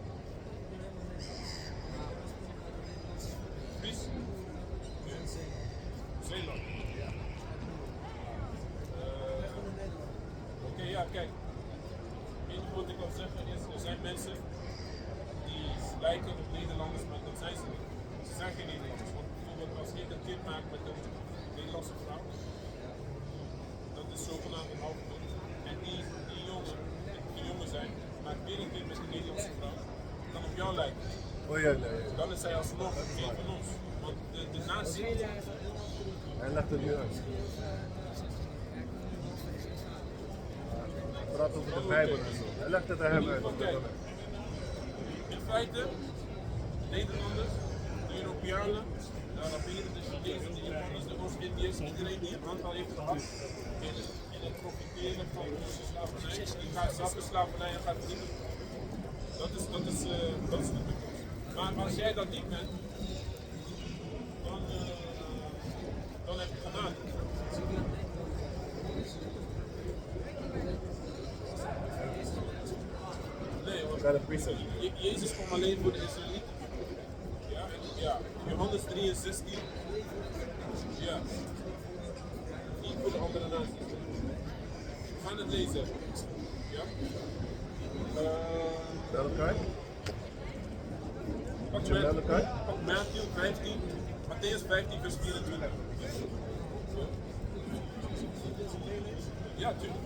Fries? Ja. Zeeland. Oké, ja, kijk. Het enige wat ik kan zeggen is, er zijn mensen die lijken op Nederlanders, maar dat zijn ze niet. Ze zijn geen Nederlanders. Want bijvoorbeeld als ik een kind maak met een Nederlandse vrouw, dat is zogenaamd een halfbloed. En die jongen zijn, maakt weer een kind met een Nederlandse vrouw, dan op jou lijken. Oh ja, nee. Dan is zij alsnog een van ons. Want de nazi... Hij legt het nu uit. Hij praat over de Bijbel en zo. Hij legt het aan hem uit. In feite, Nederlanders, de Europeanen, de Arabieren, de Chinezen, de Japanners, de Oost-Indiërs, iedereen die een handel heeft gehad in het profiteren van onze slavernij, die gaat zelf de slavernij en gaat verdienen. Dat is de toekomst. Maar als jij dat niet bent, dan heb je gedaan. Nee, want Jezus kwam alleen voor de Israëlieten. Ja, Johannes 3 en 16. Ja. Niet voor de andere naties. We gaan het lezen. Ja. Welke? Pak Matthew 15, Matthäus 15 vers 24. Ja, tuurlijk.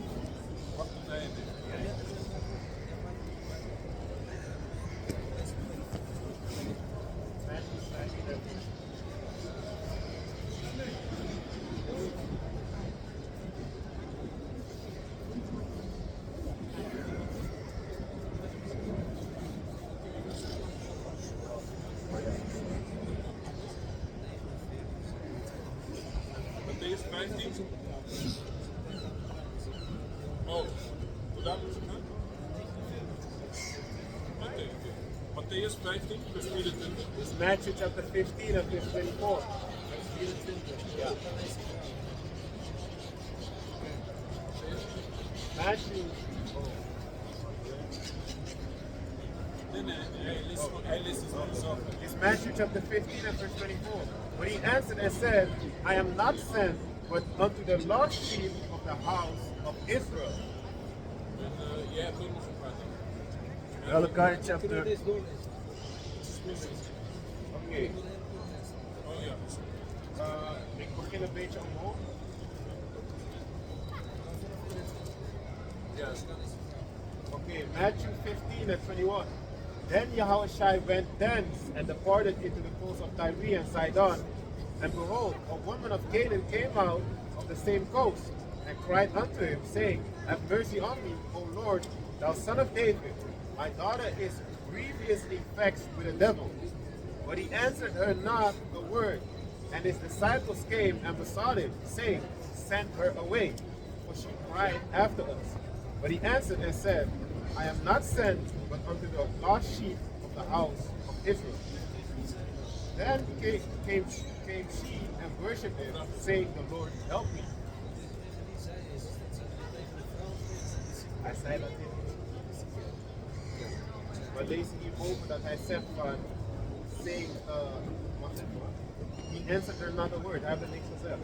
Wacht tot hij het is. Matthäus 15. Oh, hoe daar moet je gaan? Oké. Matthäus 15, vers 24. It's Matthew chapter 15 and verse 24. Yeah. Matthew. Nee, hij leest het van mezelf. It's Matthew chapter 15 and verse 24. But he answered and said, I am not sent but unto the lost sheep of the house of Israel. En jij hebt ook nog een praat. Welke chapter? Okay. Oh ja. Ik begin een beetje omhoog. Ja. Okay, Matthew 15 and 21. Then Yahushua went thence and departed into the coast of Tyre and Sidon. And behold, a woman of Canaan came out of the same coast, and cried unto him, saying, Have mercy on me, O Lord, thou son of David. My daughter is grievously vexed with a devil. But he answered her not a word. And his disciples came and besought him, saying, Send her away, for she cried after us. But he answered and said, I am not sent but unto the lost sheep of the house of Israel. Then came she and worshipped him, saying, The Lord help me. Hij zei dat dit. Maar lees hierboven dat hij zegt van, saying, wacht even hoor. He answered her not a word, hij heeft er niks gezegd.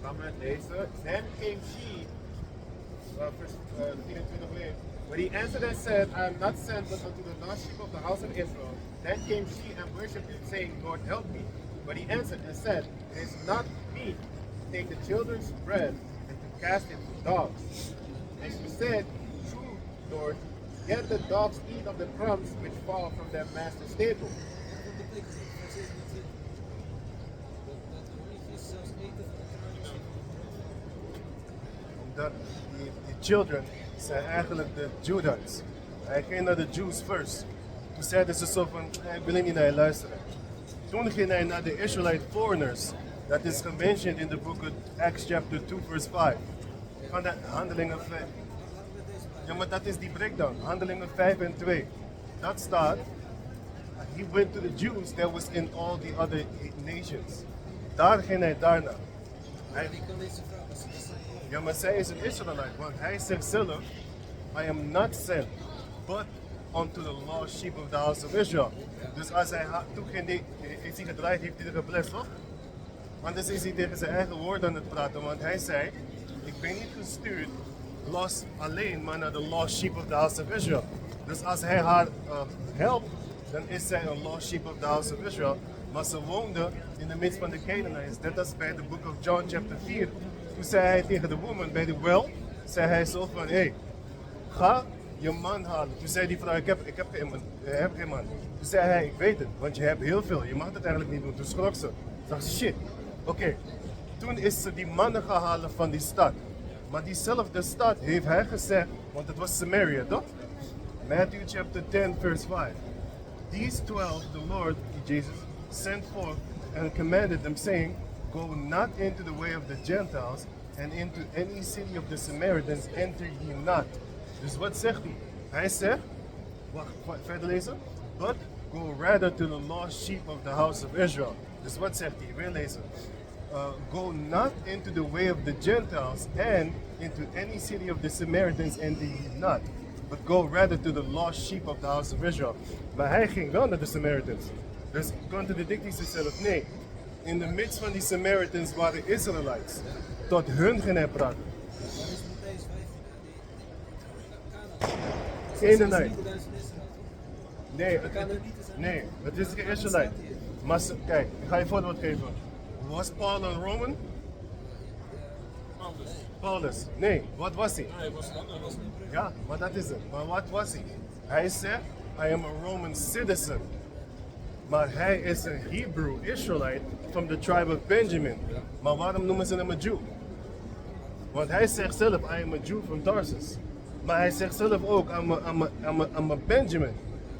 Gaan we lezen. Then came she, verse 24 weer. But he answered and said, I am not sent but unto the lost sheep of the house of Israel. Then came she and worshipped him, saying, Lord, help me. But he answered and said, It is not meet take the children's bread and to cast it to dogs. And she said, True, Lord, yet the dogs eat of the crumbs which fall from their master's table. Omdat die children zijn eigenlijk de Judeans. Hij ging naar de Jews first. Toen zeiden ze zo van, ik wil niet naar je luisteren. Toen ging hij naar de Israelite foreigners. Dat is mentioned in the book of Acts chapter 2 verse 5. Van de Handelingen 5. Ja, maar dat is die breakdown. Handelingen 5 en 2. Dat staat, he went to the Jews that was in all the other nations. Daar ging hij daarna. Ja, maar zij is een Israelite, want hij zegt zelf, I am not sent, but unto the lost sheep of the house of Israel. Dus als hij toen is hij gedraaid, heeft hij er geblest, toch? Anders is hij tegen zijn eigen woorden aan het praten, want hij zei, ik ben niet gestuurd los alleen, maar naar de lost sheep of the house of Israel. Dus als hij haar helpt, dan is zij een lost sheep of the house of Israel. Maar ze woonde in de midst van de Canaanites. Net als bij de book of John chapter 4. Toen zei hij tegen de woman bij de well, zei hij zo van, hey, ga je man halen. Toen zei die vrouw, ik heb geen man. Toen zei hij, ik weet het, want je hebt heel veel. Je mag het eigenlijk niet doen. Toen schrok ze. Toen dacht ze, shit. Oké. Toen is ze die mannen gaan halen van die stad. Maar diezelfde stad heeft hij gezegd, want het was Samaria, toch? Matthew chapter 10 verse 5. These 12 the Lord, Jesus, sent forth and commanded them, saying, Go not into the way of the Gentiles, and into any city of the Samaritans enter ye not. Dus wat zegt hij? Hij zegt, wacht, verder lezen. But go rather to the lost sheep of the house of Israel. Dus wat zegt hij? Weer lezen. Go not into the way of the Gentiles, and into any city of the Samaritans enter ye not. But go rather to the lost sheep of the house of Israel. Maar hij ging wel naar de Samaritans. Dus contradicteert hij zichzelf? Nee. In de midst van die Samaritans waren Israelites. Tot hun ging hij praten. Canaanite. Nee, het is geen Israelite. Maar kijk, ik ga je een voorbeeld geven. Was Paul een Roman? Paulus. Nee, wat was hij? Hij was Ja, maar dat is het. Maar wat was hij? Hij zegt, I am a Roman citizen. Maar hij is een Hebrew Israelite from the tribe of Benjamin. Maar waarom noemen ze hem een Jew? Want hij zegt zelf, I am a Jew from Tarsus. Maar hij zegt zelf ook, I'm a Benjamin.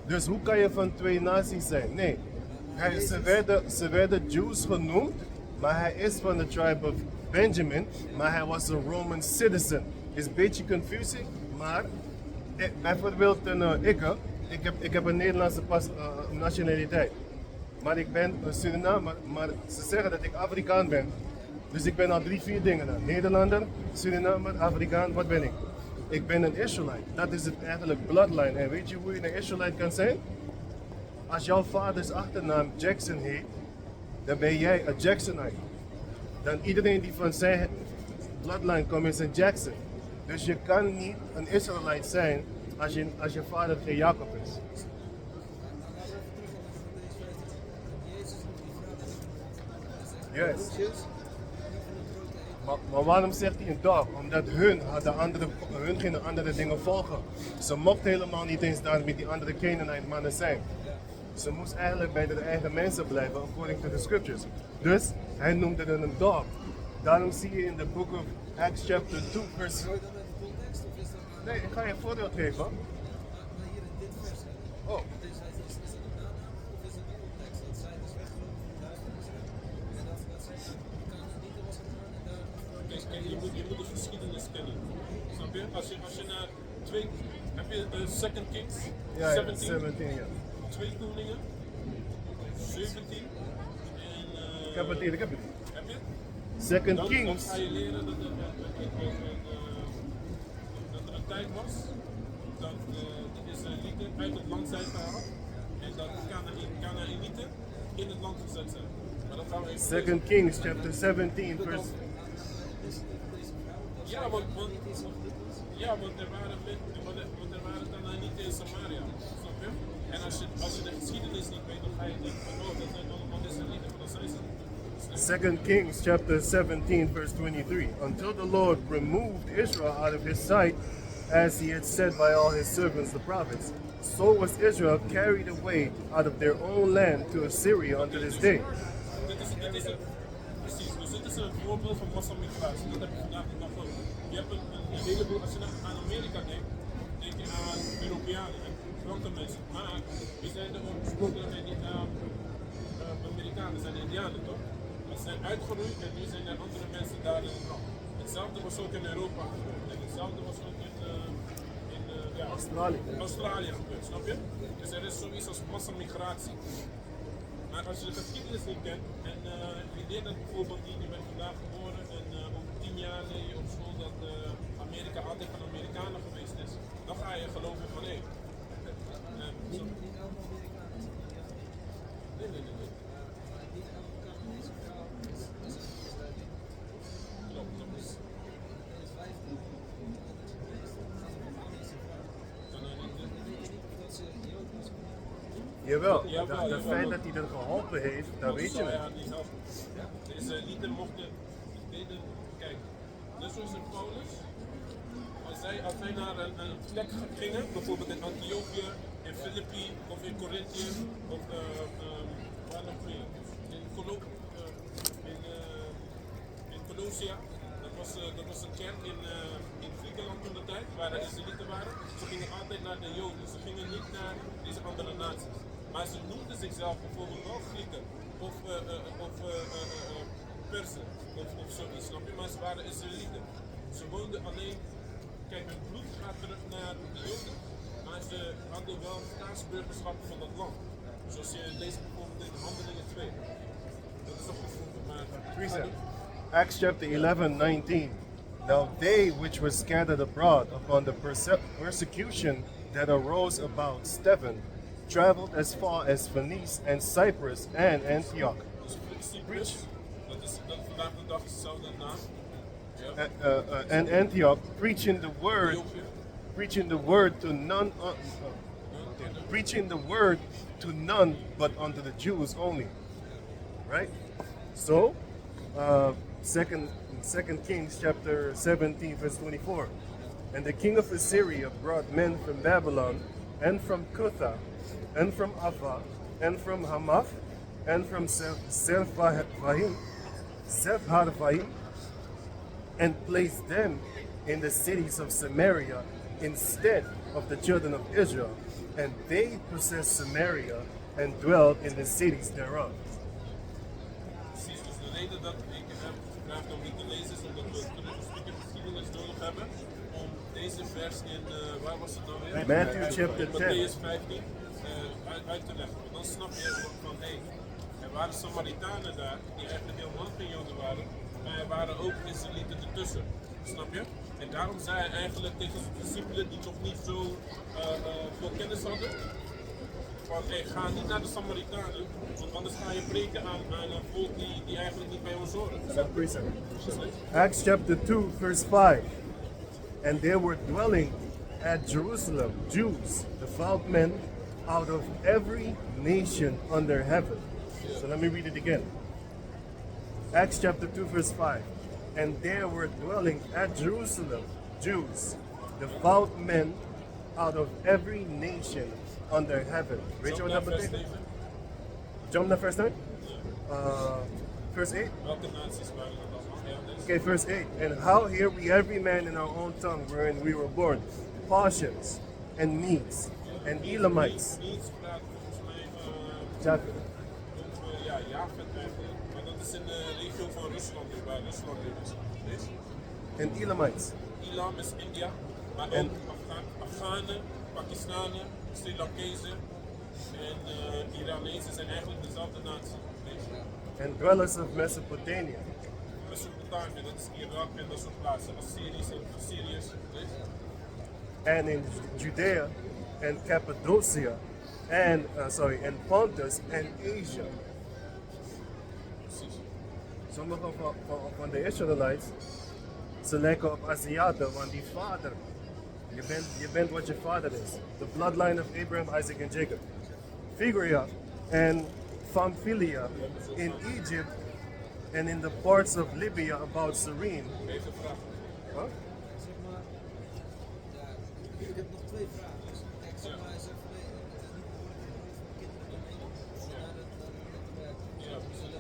Dus hoe kan je van twee naties zijn? Nee, ze werden Jews genoemd, maar hij is van de tribe of Benjamin, maar hij was een Roman citizen. Is een beetje confusing, maar bijvoorbeeld ik heb een Nederlandse nationaliteit. Maar ik ben een Surinamer, maar ze zeggen dat ik Afrikaan ben. Dus ik ben al 3-4 dingen dan. Nederlander, Surinamer, Afrikaan, wat ben ik? Ik ben een Israelite. Dat is het eigenlijk bloodline. En weet je hoe je een Israelite kan zijn? Als jouw vaders achternaam Jackson heet, dan ben jij een Jacksonite. Dan iedereen die van zijn bloodline komt is een Jackson. Dus je kan niet een Israelite zijn als je vader geen Jacob is. Yes. Maar waarom zegt hij een dog? Omdat hun gingen andere dingen volgen. Ze mochten helemaal niet eens daar met die andere Canaanite mannen zijn. Ze moest eigenlijk bij de eigen mensen blijven, according to the scriptures. Dus hij noemde het een dog. Daarom zie je in de book of Acts chapter 2 verse... Nee, ik ga je een voorbeeld geven. Oh. Kijk, je moet de geschiedenis kennen. Snap je? Als je naar twee... Heb je Second Kings? Ja, 17, ja. 2 koningen, 17 en... Ik heb het hier. Heb je? Second Dan Kings. ga je leren dat er een tijd was dat de Israëlieten uit het land zijn gehaald en dat Canaanieten in het land gezet zijn. Maar dat gaan we even Second Kings chapter 17 verse... Ja, want er waren Canaanieten in Samaria, snap je? En als je de geschiedenis niet weet, dan ga je denken van, oh, dat zijn allemaal Israëlieten, maar dat zijn ze niet. 2 Kings chapter 17 verse 23. Until the Lord removed Israel out of his sight, as he had said by all his servants the prophets, so was Israel carried away out of their own land to Assyria unto this day. Dit is het. Precies, dus dit is een voorbeeld van massamigratie. Dat heb je vandaag de dag ook. Je hebt een heleboel, als je aan Amerika denkt, denk je aan Europeanen en blanke mensen. Maar wie zijn de oorspronkelijke Amerikanen, zijn de Indianen toch? Die zijn uitgeroeid en nu zijn er andere mensen daar in het land. Hetzelfde was ook in Europa gebeurd. En hetzelfde was ook in Australië gebeurd, snap je? Dus er is zoiets als massamigratie. Maar als je de geschiedenis niet kent en je leert dat bijvoorbeeld je bent vandaag geboren en om 10 jaar leer je op school dat Amerika altijd van Amerikanen geweest is, dan ga je geloven van hé. Nee. Klopt. Jawel, het feit dat hij er geholpen heeft, dat weet je Ja, niet. niet helpen. Deze lieden mochten, kijk, net zoals in Paulus, als wij naar een plek gingen, bijvoorbeeld in Antiochië, in Filippi of in Corinthië, of waar nog meer, in Colossia, dat was een kerk in Griekenland toen de tijd, waar de Israëlieten waren. Ze gingen altijd naar de Joden, ze gingen niet naar deze andere naties. Maar ze noemden zichzelf bijvoorbeeld wel Grieken of Persen of zoiets, snap je? Maar ze waren Israëlieten. Ze woonden alleen, kijk, hun bloed gaat terug naar de Joden, maar ze hadden wel staatsburgerschap van dat land. Zoals je leest bijvoorbeeld in Handelingen 2. Dat is ook gevonden, maar... Acts chapter 11:19. Now they which were scattered abroad upon the persecution that arose about Stephen traveled as far as Phoenice and Cyprus and Antioch. Cyprus, dat is vandaag de dag dezelfde naam. And Antioch, preaching the word to none but unto the Jews only. Right? So, Second Kings chapter 17 verse 24. And the king of Assyria brought men from Babylon and from Cutha and from Ava and from Hamath and from Sepharvaim and placed them in the cities of Samaria instead of the children of Israel, and they possessed Samaria and dwelt in the cities thereof. Precies, dus de reden dat ik heb gevraagd om dit te lezen is omdat we terug een stukje geschiedenis nodig hebben om deze vers in, waar was het nou weer? Matthew chapter 10. Matthäus 15 uit te leggen. Want dan snap je van hé, er waren Samaritanen daar die eigenlijk helemaal geen Joden waren, maar er waren ook Israëlieten ertussen. Snap je? En daarom zei hij eigenlijk tegen zijn discipelen die nog niet zo veel kennis hadden, van hey, ga niet naar de Samaritanen, want anders ga je preken aan een volk die eigenlijk niet bij ons horen. Acts chapter 2 verse 5. And there were dwelling at Jerusalem Jews, devout men, out of every nation under heaven. So let me read it again. Acts chapter 2 verse 5. And there were dwelling at Jerusalem Jews, devout men, out of every nation under heaven. Weet je wat dat betekent? Jump naar vers 9? Verse 8? Welke naties waren dat allemaal? Okay, verse 8. And how hear we every man in our own tongue wherein we were born, Parthians and Medes and Elamites. Medes praat volgens mij Jafet. ja, Jafet eigenlijk. Maar dat is in de regio van Rusland, dus waar Rusland is. And Elamites. Elam is India, maar En- ook Afghanen, Pakistanen, Sri Lankezen en Iranezen zijn eigenlijk dezelfde natie. And dwellers of Mesopotamia. Mesopotamië, dat is Irak en dat soort plaatsen. Assyriërs. And in Judea and Cappadocia and and Pontus and Asia. Precies. Sommige van de Israelites, ze lijken op Aziaten, want die vader, je bent wat je vader is. The bloodline of Abraham, Isaac and Jacob. Phrygia and Pamphylia in Egypt and in the parts of Libya about Cyrene. Even vraag. Huh? Zeg maar, ja, ik heb nog twee vragen. Kijk, zeg maar, hij zegt van nee, het is niet behoorlijk voor kinderen te nemen naar het werk. Ja, precies.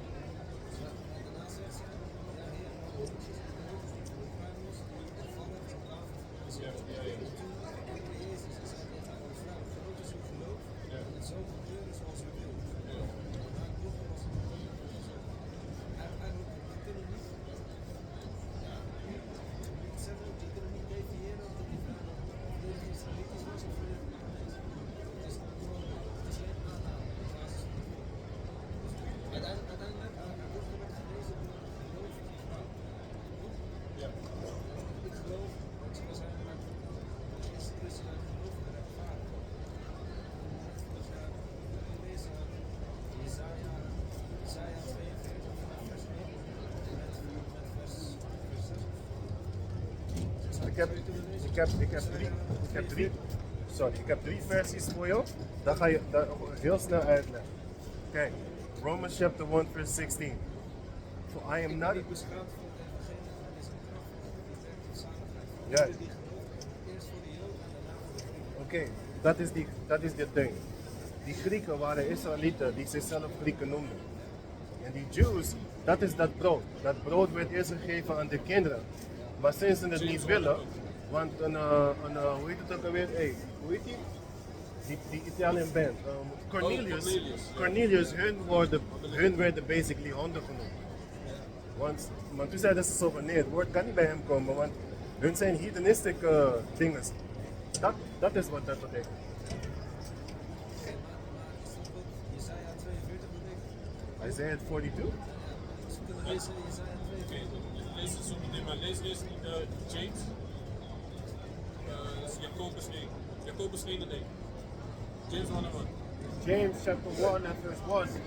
Maar daarna zegt ze, ja heer, maar ook vrijmoes, vallen, gebracht. Ja, ja, ja. Toen kwam Jezus en zei tegen haar vrouw, groot is uw geloof, Ja. en het zal gebeuren zoals u wilt. Ja. Maar het dochter was het niet. Eigenlijk, we kunnen niet, ja, zeggen, we kunnen niet definiëren of dat die vrouw volledig Israëlitisch was of volledig Canadees. Het is gewoon, het is geen aanname op basis van de Bijbel. Dus uiteindelijk, haar dochter werd genezen door het geloof van die vrouw. Ja. Ik geloof, want ze was eigenlijk is Christus uit geloof en rechtvaardig. Dus ja, we lezen Jesaja 42 vanaf vers 1 met vers 6. Ik heb drie versies voor jou. Dan ga je dat heel snel uitleggen. Kijk, Romans chapter 1 verse 16. For I am not... Ik beschaamd voor het evangelie, want het is een kracht van God die werkt tot zaligheid. Voor Ja. ieder die gelooft, eerst voor de Joden en daarna voor de Grieken. Oké, dat is dit ding. Die Grieken waren Israëlieten die zichzelf Grieken noemden. En die Jews, dat is dat brood. Dat brood werd eerst gegeven aan de kinderen. Maar sinds ze het niet willen, want hoe heet het ook alweer? Hey, hoe heet die Italian band? Cornelius. Cornelius, ja. Hun werden basically honden genoemd. Want toen zeiden ze zo van nee, het woord kan niet bij hem komen, want hun zijn hedonistic dingen. Dat is wat dat betekent. Maar is dat wat Jesaja 42 betekent? Isaiah 42? Dus we kunnen lezen Jesaja 42. Oké, lees het zo meteen, maar lees eerst James. Dat is Jacobus 1. Jacobus 1 en 1. James 1 en 1. James chapter 1 and verse 1.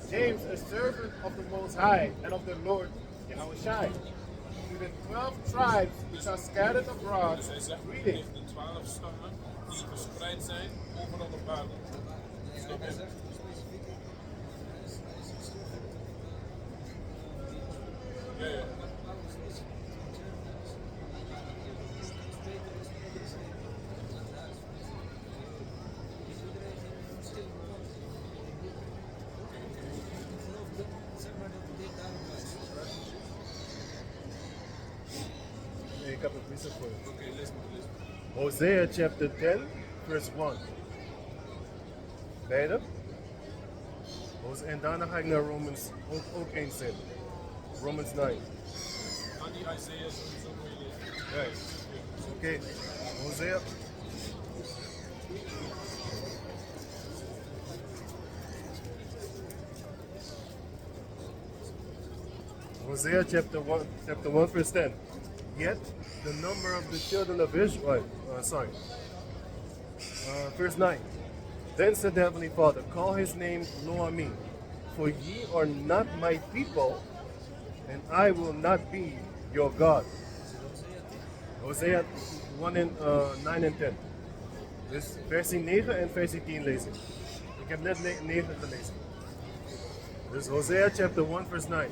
James, a servant of the Most High and of the Lord Yahushai, to the 12 tribes which are scattered abroad, Dus hij zegt, hij reading. heeft de 12 stammen die verspreid zijn overal op aarde. Snap Hij je? zegt specifiek, hij is gestorven Ja, ja. Paulus is Gentiles. Dus Peter is Israël. En daar is van Israël. Dus iedereen ging verschillende kanten. Ik geloof dat, zeg maar dat dit daarop wijst. Nee, ik heb het niet voor je. Oké, lees maar. Hosea chapter 10, verse 1. Beide? En daarna ga ik naar Romans ook eens in. Romans 9. Aan die Isaiah sowieso moet je lezen. Right. Oké, Hosea. Hosea chapter 1 verse 10. Yet the number of the children of Israel, verse 9. Then said the Heavenly Father, call his name Lo-Ami, for ye are not my people, and I will not be your God. Hosea 1 en 9 en 10. Dus versie 9 en versie 10 lezen. Ik heb net 9 gelezen. Dus Hosea chapter 1 verse 9.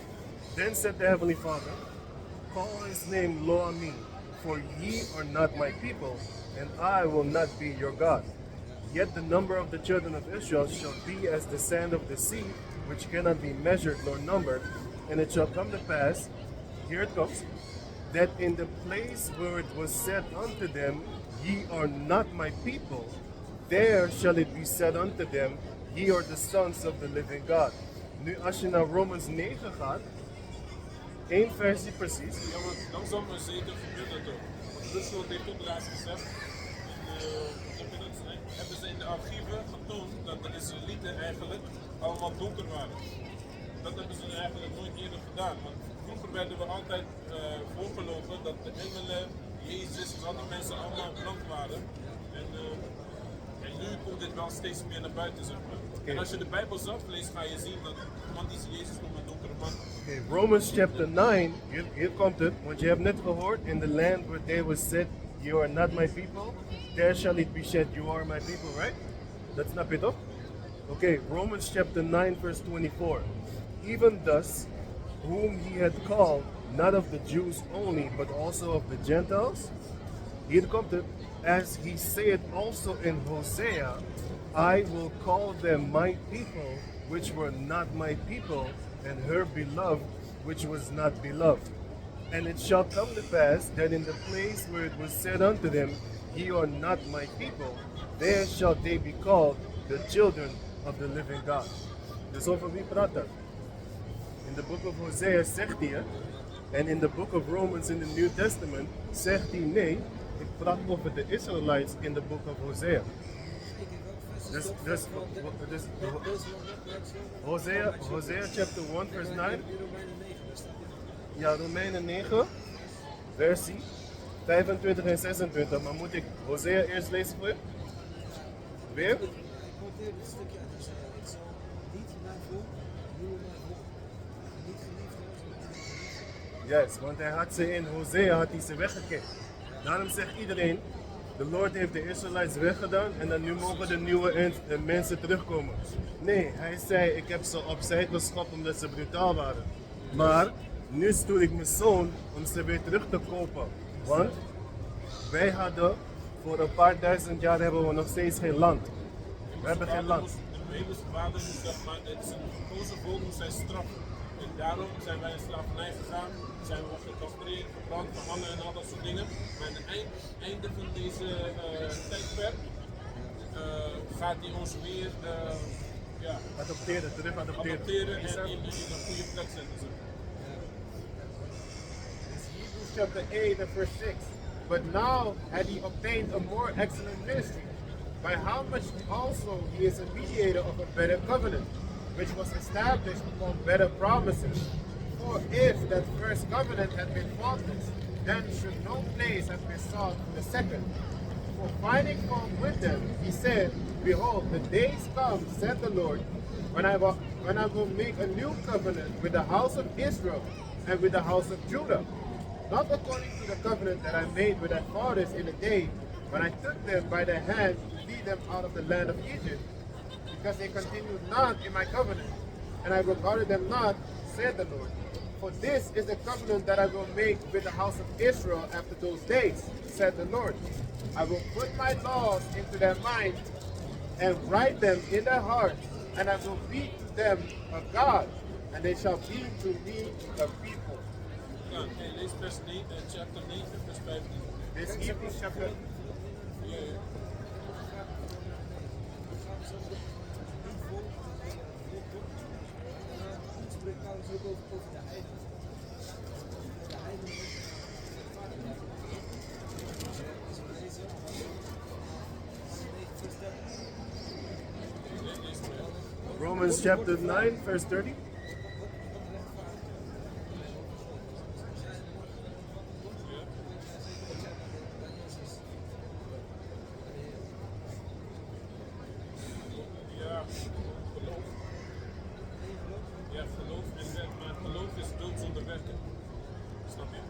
Then said the Heavenly Father, call his name Lo-Ami, for ye are not my people, and I will not be your God. Yet the number of the children of Israel shall be as the sand of the sea, which cannot be measured nor numbered. And it shall come to pass, here it comes, that in the place where it was said unto them, ye are not my people, there shall it be said unto them, ye are the sons of the living God. Nu als je naar Romans 9 gaat, één versie precies. Ja, want langzaam maar zeker gebeurt dat ook. Want Rusland heeft ook laatst gezegd, hebben ze in de archieven getoond dat de Israëlieten eigenlijk allemaal donker waren. Dat hebben ze eigenlijk nooit eerder gedaan. Want vroeger werden we altijd voorgelogen dat de engelen, Jezus en andere mensen allemaal blank waren. En nu komt dit wel steeds meer naar buiten, zeg maar. En als je de Bijbel zelf leest, ga je zien dat de man die Jezus noemt een donkere man. Okay, Romans chapter 9, hier komt het, want je hebt net gehoord, in the land where they was said, you are not my people, there shall it be said, you are my people, right? Dat snap je toch? Okay, Romans chapter 9 verse 24. Even thus, whom he had called, not of the Jews only, but also of the Gentiles. Hier komt het. As he said also in Hosea, I will call them my people, which were not my people, and her beloved, which was not beloved. And it shall come to pass that in the place where it was said unto them, Ye are not my people, there shall they be called the children of the living God. Dus over wie praat dat? In the book of Hosea zegt hij het. En in the book of Romans in the New Testament zegt hij nee, ik praat over de Israelites in the book of Hosea. Dus Hosea chapter 1 verse 9. Ja, Romeinen 9, versie 25 en 26. Maar moet ik Hosea eerst lezen voor je? Weer? Ik quoteer dit stukje uit Hosea. Ik zal niet mijn volk, nieuwe mijn volk. Niet geliefd worden. Yes, want hij had ze in Hosea had hij ze weggekikt. Daarom zegt iedereen, de Lord heeft de Israelites weggedaan en dan nu mogen de nieuwe mensen terugkomen. Nee, hij zei, ik heb ze opzij geschopt omdat ze brutaal waren. Maar nu stuur ik mijn zoon om ze weer terug te kopen. Want wij hadden, voor een paar duizend jaar hebben we nog steeds geen land. We hebben geen land. De Bijbelse vader moest dat, maar het is een gekozen volk, moest hij straffen. En daarom zijn wij in slavernij gegaan, zijn we gecastreerd, verbrand, verhangen en al dat soort dingen. Maar aan het einde van deze tijdperk gaat hij ons weer Adopteren, terug adopteren. adopteren en in een goede plek zetten. Hebrews chapter 8 and verse 6. But now had he obtained a more excellent ministry, by how much also he is a mediator of a better covenant, which was established upon better promises. For if that first covenant had been faultless, then should no place have been sought for the second. For finding fault with them, he said, Behold, the days come, said the Lord, when I will make a new covenant with the house of Israel and with the house of Judah, not according to the covenant that I made with their fathers in the day when I took them by the hand to lead them out of the land of Egypt, because they continued not in my covenant, and I regarded them not, said the Lord. For this is the covenant that I will make with the house of Israel after those days, said the Lord. I will put my laws into their mind and write them in their hearts, and I will be to them a God, and they shall be to me a people. Ja, en lees vers 9, chapter 9, vers 15. This Hebrews chapter. Ja, ja. Het spreekt trouwens ook over de heidenen. De heidenen vaderland. Als we lezen, Romans chapter 9 verse 30. Ja, geloof. Ja, geloof en werk, maar geloof is dood zonder werken. Snap je?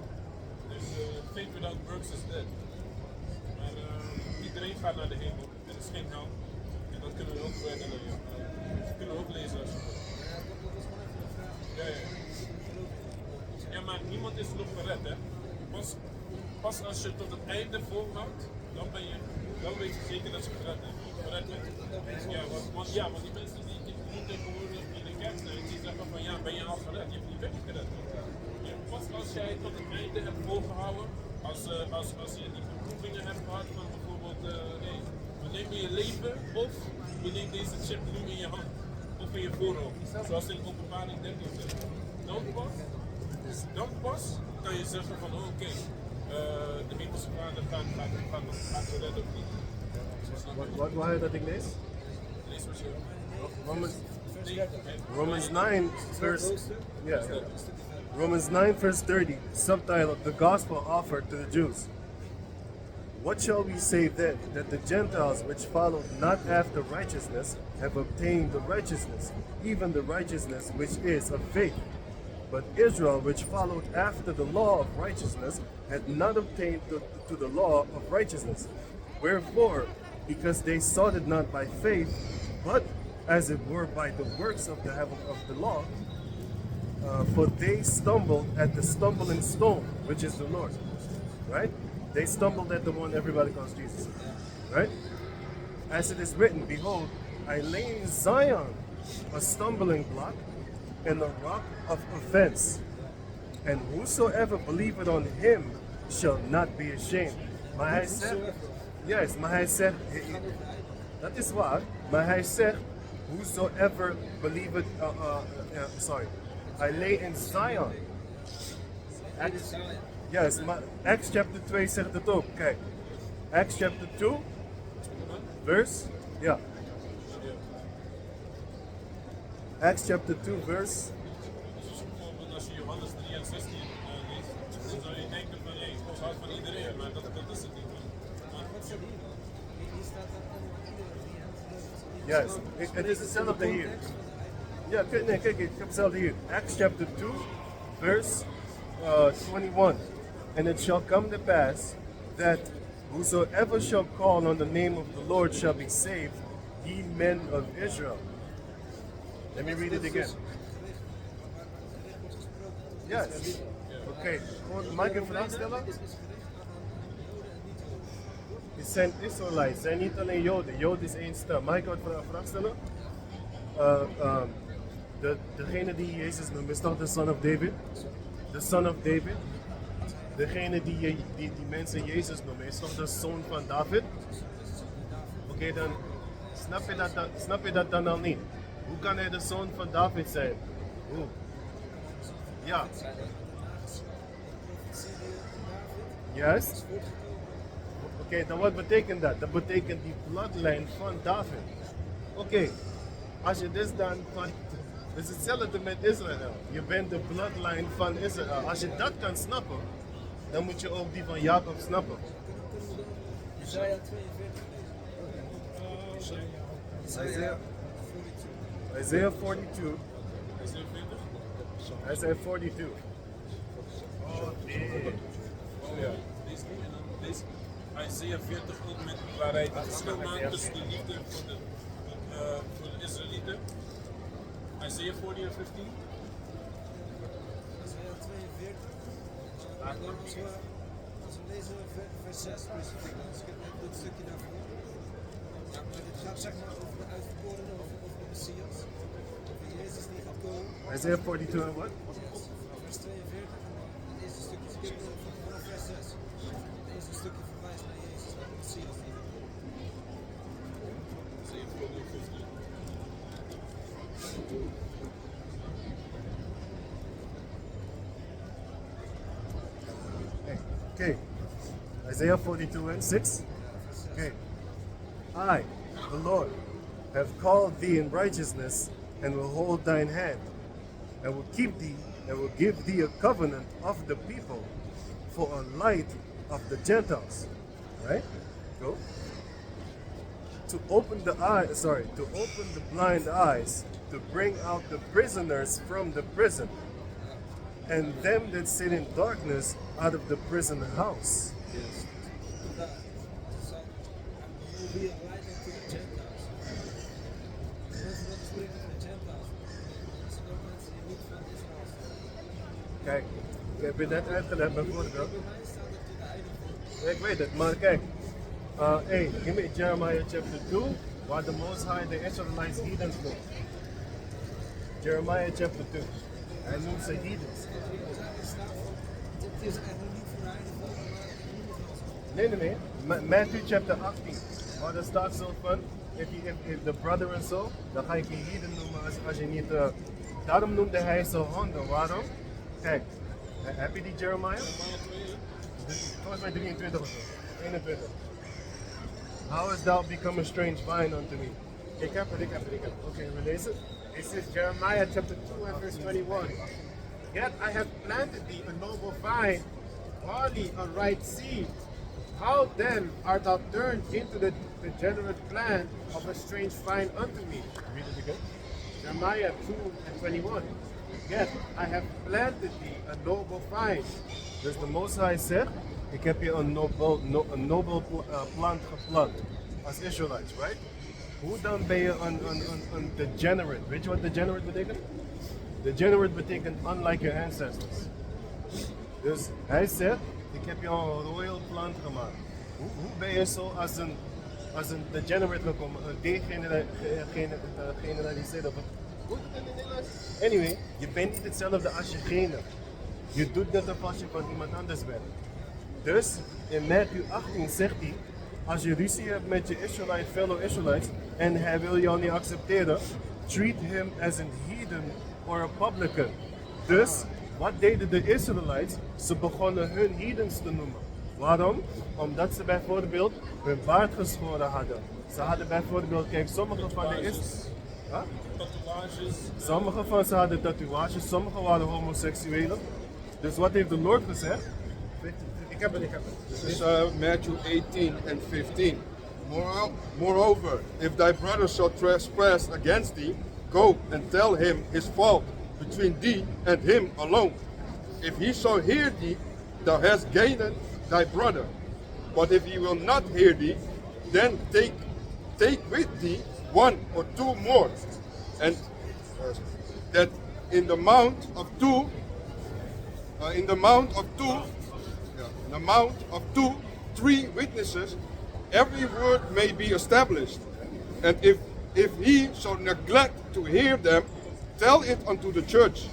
Dus faith without works is dead. Maar iedereen gaat naar de hemel. Er is geen hel. En dat kunnen we ook verder leren. Dat kunnen we ook lezen als je wilt. Ja, ja. Ja, maar niemand is nog gered, hè? Pas als je tot het einde volhoudt, dan weet je zeker dat je gered bent. Ja, want die mensen die tegenwoordig in de kerk zijn, die zeggen van ja, ben je al gered? Je hebt niet weggered. Ja, pas als jij tot het einde hebt volgehouden, als je die beproevingen hebt gehad van bijvoorbeeld, we nemen je leven of we nemen deze chip nu in je hand of in je voorhoofd, zoals in Openbaring 13 zegt. Dan pas kan je zeggen van oké, de hemelse vader gaat ze redden of niet. Wat wou je dat ik lees? Lees wat je Romans 9 verse Romans 9 verse 30, subtitle, the gospel offered to the Jews. What shall we say then? That the Gentiles which followed not after righteousness have obtained the righteousness, even the righteousness which is of faith. But Israel which followed after the law of righteousness had not obtained to the law of righteousness. Wherefore, because they sought it not by faith, but as it were by the works of the law, For they stumbled at the stumbling stone, which is the Lord. Right? They stumbled at the one everybody calls Jesus. Right? As it is written, behold, I lay in Zion a stumbling block and a rock of offense. And whosoever believeth on him shall not be ashamed. Maar hij zegt, yes, maar hij zegt, dat is waar, maar hij zegt, whosoever believeth, sorry, I lay in Zion. Yes, maar Acts chapter 2 zegt het ook. Kijk, Acts chapter 2, verse, ja. Acts chapter 2, verse. Dus bijvoorbeeld als je Johannes 3 en 16 leest, dan zou je denken van, hé, God houdt van iedereen, maar dat is het niet. Wat staat hier? Hier staat dat iedereen. Yes, het is hetzelfde hier. Ja, nee, kijk, ik heb hetzelfde hier. Acts chapter 2, verse 21. And it shall come to pass that whosoever shall call on the name of the Lord shall be saved, ye men of Israel. Let me read it again. Yes. Oké, mag ik een vraag stellen? Het zijn Israelites, zijn niet alleen Joden. Joden is één stam. Mag ik een vraag stellen? Degene die Jezus noemt, is toch de son of David? De son of David? Degene die mensen Jezus noemen, is toch de zoon van David? Oké, dan snap je dat dan al niet? Hoe kan hij de zoon van David zijn? Hoe? Ja. Juist. Oké, dan wat betekent dat? Dat betekent die bloodline van David. Oké, als je dus dan van... Het is hetzelfde met Israël. Je bent de bloodline van Israël. Als je dat kan snappen, dan moet je ook die van Jacob snappen. Isaiah 42. Isaiah 42. Isaiah 42. Oh nee. Ja. Deze Isaiah 40 ook met waar hij het verschil maakt tussen de liefde voor de Israëlieten. Isaiah 40 en 15. Isaiah 42. En dan als we lezen vers 6 specifiek, dan skip ik dit stukje daarvoor. Ja, maar dit gaat zeg maar over de uitverkorenen, over de Messias. Over Jezus die gaat komen. Isaiah 42 en wat? Vers 42. En deze stukje skippen vanaf vers 6. Deze stukje verwijst naar Jezus, naar de Messias die gaat komen. Isaiah 40 en 15. Okay. Isaiah 42 and 6. Okay. I, the Lord, have called thee in righteousness, and will hold thine hand, and will keep thee, and will give thee a covenant of the people, for a light of the Gentiles. Right? Go. To open the blind eyes, to bring out the prisoners from the prison, and them that sit in darkness out of the prison house. Yes. Dat will be a light unto the Gentiles. Mensen dat spreken van de Gentiles. Dat zijn ook mensen die niet van Israël zijn. Kijk, ik heb je net uitgelegd bijvoorbeeld. Bij mij staat het in de heilige. Ik weet het, maar kijk. Hey, give me Jeremiah chapter 2, waar de Most High de Israelites heathens noemt. Jeremiah chapter 2. Hij noemt ze heathens. Het is eigenlijk niet voor de heilige, maar Nee. Matthew chapter 18. Maar er staat zo van, if the brother and so, dan ga ik je heathen noemen als je niet... daarom noemde hij ze honden. Waarom? Kijk, heb je die Jeremiah? Volgens mij 23 of zo. 21. How hast thou become a strange vine unto me? Ik heb het. Okay, we lezen. It says Jeremiah chapter 2 and verse 21. Yet I have planted thee a noble vine, barley a right seed. How then art thou turned into the degenerate plant of a strange vine unto me? Read it again. Jeremiah 2 and 21. Yet I have planted thee a noble vine. Dus de Most High zegt, ik heb je een nobel plant geplant. Als Israelites, right? Hoe dan ben je een degenerate? Weet je wat degenerate betekent? Degenerate betekent unlike your ancestors. Dus hij zegt, ik heb jou een royal plant gemaakt. Hoe ben je zo als een degenerate gekomen, een degeneraliseerde? Hoe is het in het Nederlands? Anyway, je bent niet hetzelfde als je genen. Je doet net als je van iemand anders bent. Dus in Matthew 18 zegt hij, als je ruzie hebt met je Israelite, fellow Israelites, en hij wil jou niet accepteren, treat him as an heathen or a publican. Dus, wat deden de Israelites? Ze begonnen hun heathens te noemen. Waarom? Omdat ze bijvoorbeeld hun baard geschoren hadden. Ze hadden bijvoorbeeld, kijk, sommige van de Israëli's... Tatoeages. Sommige van ze hadden tatoeages, sommige waren homoseksuelen. Dus wat heeft de Lord gezegd? Ik heb het. This is Matthew 18 and 15. Moreover, if thy brother shall trespass against thee, go and tell him his fault between thee and him alone. If he shall hear thee, thou hast gained thy brother. But if he will not hear thee, then take with thee one or two more, and that in the mount of two, three witnesses, every word may be established. And if he shall neglect to hear them, tell it unto the church.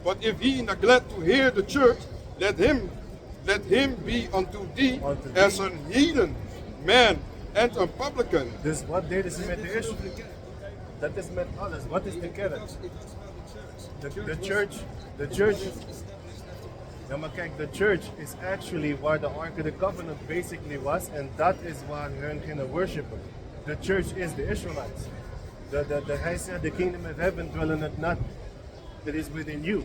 But if he neglect to hear the church, let him be unto thee as an heathen man and a publican. Dus wat deden ze met de Israëli's? Dat is met alles. Wat is de kerk? The church. Ja, maar kijk, the church is actually waar the Ark of the Covenant basically was, and that is waar hun gingen worshipen. The church is the Israelites. Hij zegt, the kingdom of heaven dwelleth not, that is within you.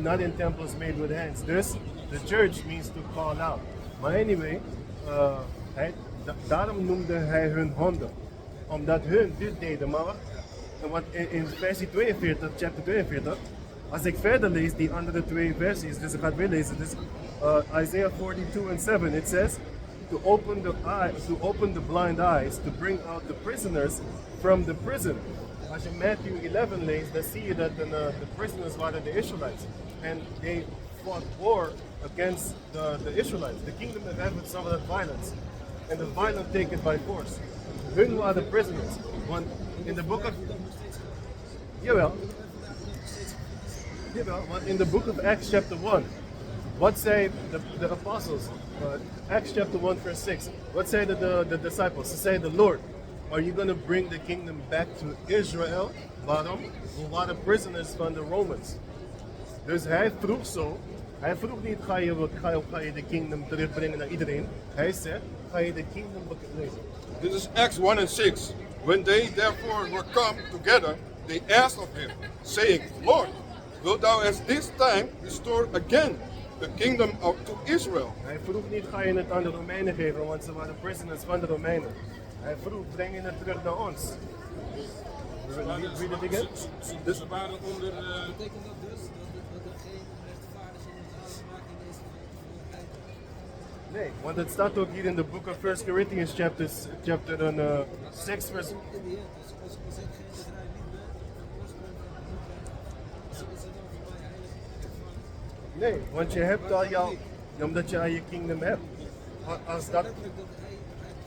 Not in temples made with hands. Dus, the church means to call out. Maar anyway, daarom noemde hij hun honden. Omdat hun dit deden, maar wacht. Want in versie 42, chapter 42, als ik verder lees die andere twee versies, dus ik ga het weer lezen, dus Isaiah 42 and 7, it says, to open the blind eyes, to bring out the prisoners from the prison. Als je Matthew 11 leest, dan zie je dat de prisoners waren de Israelites. And they fought war against the Israelites. The kingdom of heaven suffered violence, and the violent take it by force. Hun waren prisoners. Want in the book of... Jawel, want in the book of Acts chapter 1, what say the apostles? Acts chapter 1 verse 6. What say the disciples? They say, the Lord, are you going to bring the kingdom back to Israel? Waarom? We waren prisoners van de Romans. Dus hij vroeg zo. Hij vroeg niet, ga je de kingdom terugbrengen naar iedereen. Hij zegt, ga je de kingdom lezen. This is Acts 1 and 6. When they therefore were come together, they asked of him, saying, Lord, wilt thou at this time restore again the kingdom to Israel? Hij vroeg niet, ga je het aan de Romeinen geven, want ze waren prisoners van de Romeinen. Hij vroeg, breng je het terug naar ons. Read it again. Ze waren onder... Betekent dat dus dat er geen rechtvaardiging in de aanmaking is voor heidenen? Nee, want het staat ook hier in de book of 1 Corinthians chapter 6 verse... In de end, dus als ik geen Israëliet ben, van oorsprong van het boek, is het dan voor mij heilig? Nee, want je hebt al jouw... Omdat je al je kingdom hebt. Als dat... Letterlijk dat hij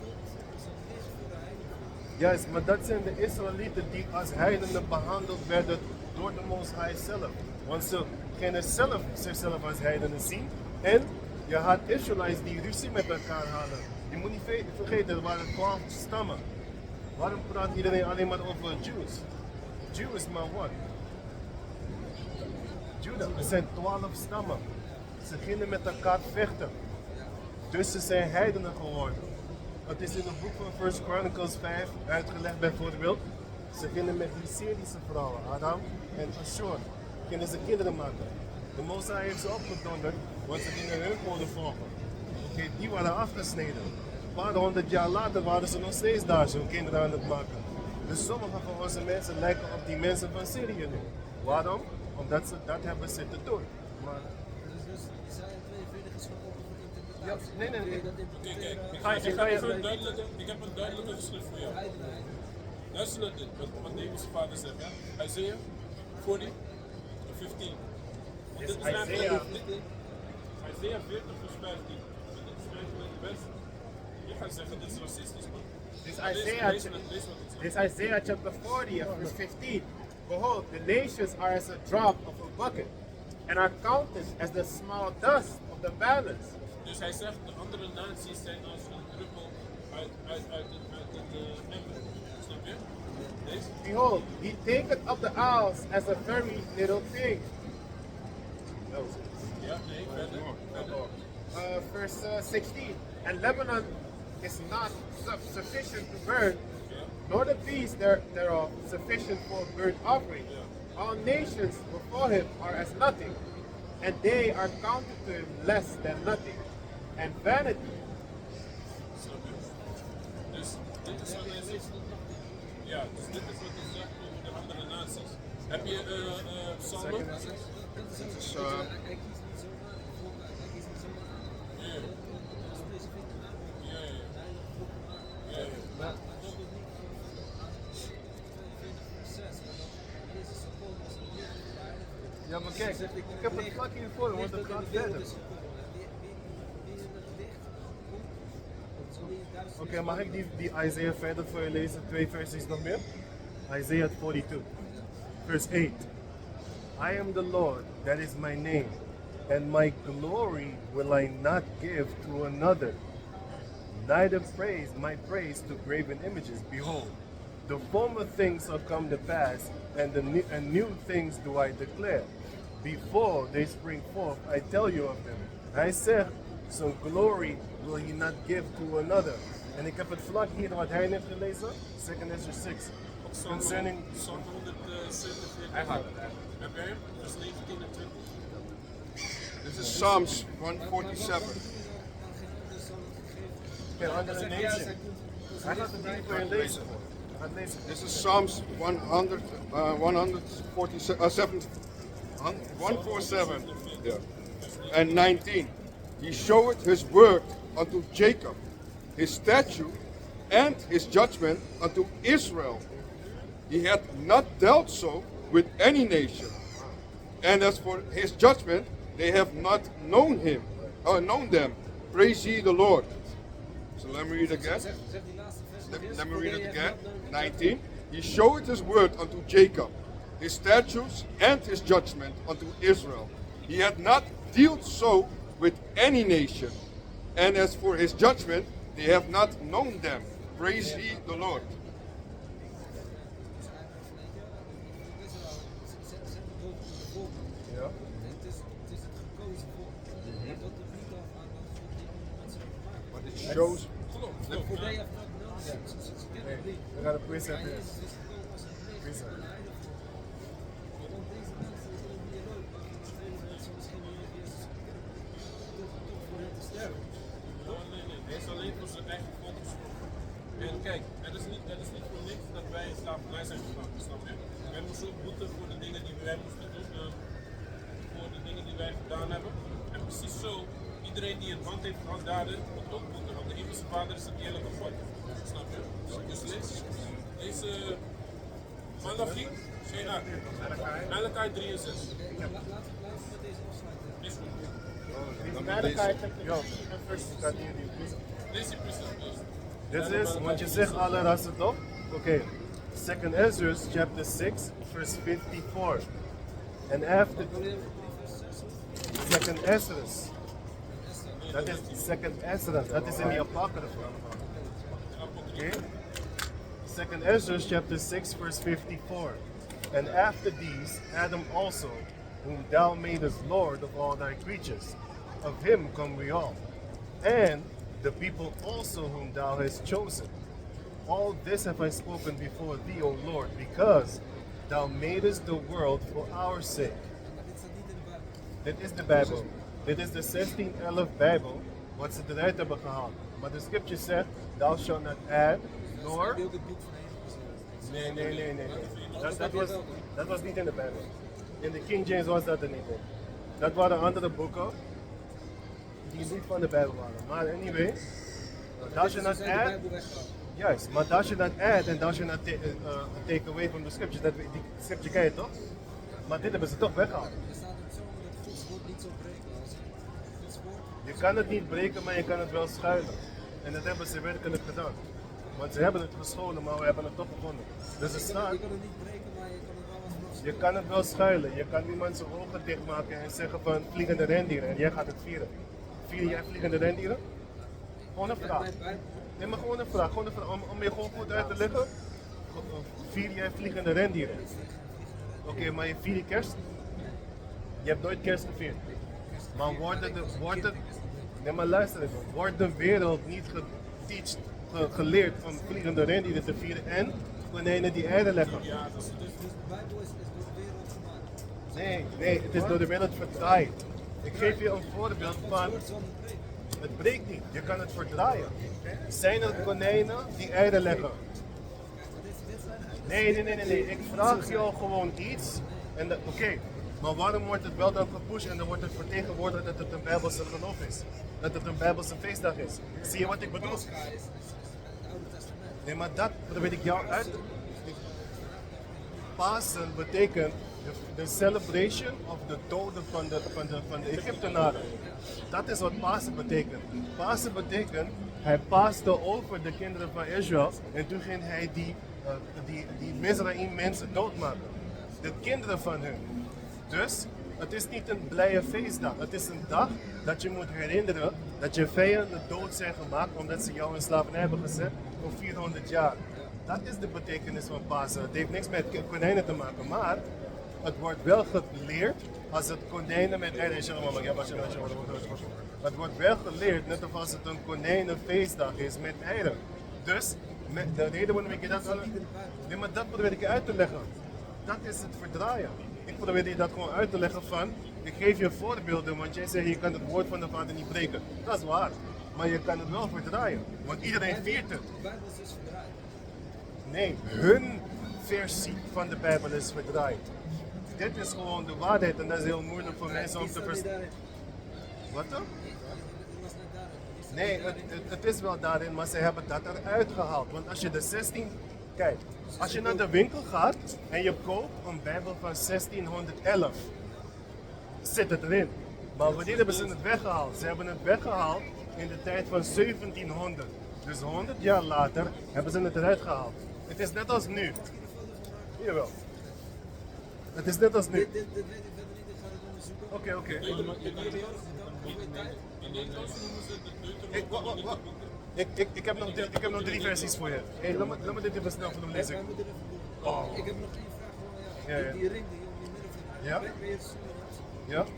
komt als een recht voor de heidenen. Juist, maar dat zijn de Israëlieten die als heidenen behandeld werden door de Most High zelf. Want ze gingen zelf zichzelf als heidenen zien. En je had Israëlites die ruzie met elkaar hadden. Je moet niet vergeten, er waren 12 stammen. Waarom praat iedereen alleen maar over Jews? Jew is maar wat? Judah, er zijn 12 stammen. Ze gingen met elkaar vechten. Dus ze zijn heidenen geworden. Het is in het boek van 1 Chronicles 5 uitgelegd bijvoorbeeld. Ze gingen met die Syrische vrouwen, Adam en Ashur, gingen ze kinderen maken. De Mozes heeft ze opgedonderd, want ze gingen hun goden volgen. Oké, die waren afgesneden. Een paar honderd jaar later waren ze nog steeds daar, zo'n kinderen aan het maken. Dus sommige van onze mensen lijken op die mensen van Syrië nu. Waarom? Omdat ze dat hebben zitten doen. Maar Dus Isaiah 42 is gewoon open voor interpretatie. nee. Kun je dat Kijk, interpreteren? ik heb een duidelijke geschrift voor jou. Luister naar dit, wat David's vader zegt. Ja? Isaiah 40 of 15. Want dit is eigenlijk Isaiah. Isaiah 40 vers 15. En dit is eigenlijk het beste. Je gaat zeggen, dit is racistisch, man. This Maar Isaiah, lees wat het zegt. this Isaiah chapter 40, verse 15. Behold, the nations are as a drop of a bucket, and are counted as the small dust of the balance. Dus hij zegt, de andere naties zijn als een druppel uit de emmer. Snap je? Deze? Behold, he taketh up the isles as a very little thing. Ja, nee, verder. Verse 16. And Lebanon is not sufficient to burn, nor the beasts thereof sufficient for burnt offering. All nations before him are as nothing, and they are counted to him less than nothing. And vanity. Snap je? Dus dit is wat hij zegt. Ja, dus dit is wat hij zegt over de andere naties. Heb je psalmen? Dit is Hij kiest niet zomaar een volk uit, hij kiest niet zomaar aan. Ja. Een specifieke naam. Ja, ja, ja. Hij volk aan. Ja, ja. Maar dat is niet voor 42 vers 6. Maar dat Jezus gekomen is om hier te leiden. Ja, maar kijk, ik heb het vlak hiervoor, want het gaat verder. Oké, mag ik die Isaiah verder voor je lezen? 2 versies nog meer? Isaiah 42, verse 8. I am the Lord, that is my name, and my glory will I not give to another, neither praise my praise to graven images. Behold, the former things are come to pass, and new things do I declare. Before they spring forth, I tell you of them. Hij zegt, some glory will he not give to another. En ik heb het vlak hier wat hij net gelezen, 2 Ezra 6. Concerning... Psalm 147. Hij gaat het, hè. Heb jij hem? Vers 19 en 20. This is Psalms 147. Per andere nation. Hij gaat het niet voor je lezen. Hij gaat lezen. This is Psalms 147. Yeah. And 19. He showeth his word unto Jacob, his statute and his judgment unto Israel. He hath not dealt so with any nation. And as for his judgment, they have not known him, or known them. Praise ye the Lord. So let me read again. Let me read it again. 19. He showed his word unto Jacob, his statutes and his judgment unto Israel. He had not dealt so with any nation. And as for his judgment, they have not known them. Praise ye the Lord. Ja. Het is het gekozen volk. Maar dat doet niet af aan wat voor dingen mensen hebben gemaakt. But it shows. For they have not known him. Ze kennen hem niet. We gaan een precept Maar in. Jezus is gekomen als een priester, een heidevolk. Want deze mensen willen niet alleen, maar vele mensen misschien niet eens Jezus kennen. Toch voor hen te sterven. Nee. Hij is alleen voor zijn eigen volk gesproken. En kijk, het is niet voor niks dat wij in slavernij zijn gegaan, snap je? Wij moesten ook boeten voor de dingen die wij moesten doen, voor de dingen die wij gedaan hebben. En precies zo, iedereen die een hand heeft gehad daarin, moet ook boeten, want de hemelse Vader is een eerlijke God. Snap je? Dus lees deze Malachi, Shea, Malachi 3 en 6. Laten we met deze afsluiten. Is goed. Malachi chapter Ja, 3 and verse ik ga hier die precept. Lees die precies. Dit is, want je zegt alle rassen toch? Oké. 2 Ezra chapter 6 verse 54. And after 2 Ezra. Dat is 2 Ezra. Dat is in die apocrypha. Okay. 2 Ezra chapter 6 verse 54. And after these Adam also, whom thou madest Lord of all thy creatures, of him come we all. And the people also whom thou hast chosen. All this have I spoken before thee, O Lord, because thou madest the world for our sake. Maar dit staat niet in de Bijbel. Dit is de Bijbel. Dit is de 1611 Bijbel, wat ze eruit hebben gehaald. Maar de scripture zegt, thou shalt not add, nor... Heb je ook het boek van Enoch gezien? Nee. Dat was niet in de Bijbel. In de King James was dat er niet in. Dat waren andere boeken die niet van de Bijbel waren. Maar anyway, thou shalt not Ze zijn de add... Bijbel weggehaald. Juist, maar thou shalt not add and thou shalt not take away from the scriptures. Die scripture ken je toch? Maar dit hebben ze toch weggehaald. Er staat ook zo dat Gods woord niet zal breken. Als Gods woord. Je kan het niet breken, maar je kan het wel schuilen. En dat hebben ze werkelijk gedaan. Want ze hebben het gescholen, maar we hebben het toch gevonden. Dus er staat, Je kan het niet breken, maar je kan het wel wat vanaf. je kan het wel schuilen. Je kan iemand zijn ogen dichtmaken en zeggen van vliegende rendieren en jij gaat het vieren. Vier jij vliegende rendieren? Gewoon een vraag. Nee, maar gewoon een vraag. Gewoon een vraag. Om je gewoon goed uit te leggen. Vier jij vliegende rendieren? Oké, maar je vier je kerst? Je hebt nooit kerst gevierd. Maar nee, maar luister even. Wordt de wereld niet geleerd om vliegende rendieren te vieren en konijnen die eieren leggen? Dus de Bijbel is door de wereld gemaakt. Nee, het is door de wereld verdraaid. Ik geef je een voorbeeld van, Het zal niet breken. het breekt niet, je kan het verdraaien. Zijn er konijnen die eieren leggen? Nee, ik vraag jou gewoon iets. Oké, maar waarom wordt het wel dan gepusht en dan wordt het vertegenwoordigd dat het een Bijbelse geloof is? Dat het een Bijbelse feestdag is? Zie je wat ik bedoel? Pascha is het Oude Testament. Nee, maar dat probeer ik jou uit. Pasen betekent de celebration of de doden van de Egyptenaren. Dat is wat Pasen betekent. Pasen betekent, hij paaste over de kinderen van Israël en toen ging hij die Mizraïm mensen doodmaken. De kinderen van hun. Dus het is niet een blije feestdag. Het is een dag dat je moet herinneren dat je vijanden dood zijn gemaakt omdat ze jou in slavernij hebben gezet voor 400 jaar. Dat is de betekenis van Pasen. Het heeft niks met konijnen te maken, maar het wordt wel geleerd als het konijnen met eieren. Het wordt wel geleerd, net als het een konijnenfeestdag is met eieren. Dus de reden waarom ik je dat nee, maar dat probeer ik je uit te leggen. Dat is het verdraaien. Ik probeer je dat gewoon uit te leggen van, ik geef je voorbeelden, want jij zegt je kan het woord van de Vader niet breken. Dat is waar, maar je kan het wel verdraaien, want iedereen viert het. De Bijbel is dus verdraaid. Nee, hun versie van de Bijbel is verdraaid. Dit is gewoon de waarheid en dat is heel moeilijk voor mensen om te verstaan. Wat dan? Nee, het is wel daarin, maar ze hebben dat eruit gehaald. Want als je de 16... Kijk, als je naar de winkel gaat en je koopt een Bijbel van 1611, zit het erin. Maar wanneer hebben ze het weggehaald? Ze hebben het weggehaald in de tijd van 1700. Dus 100 jaar later hebben ze het eruit gehaald. Het is net als nu. Jawel. Het is net als nu. Dit weet ik verder niet, ik ga het onderzoeken. Oké. In Nederlands noemen ze het Wacht. Ik heb nog 3 versies voor je. Hey, laat me dit even snel voor hem lezen. Wij moeten even doen. Oh. Ik heb nog één vraag gewoon. Ja. Die ring die je om je midden vindt. Ja? Ben je het zien? Ja? Wat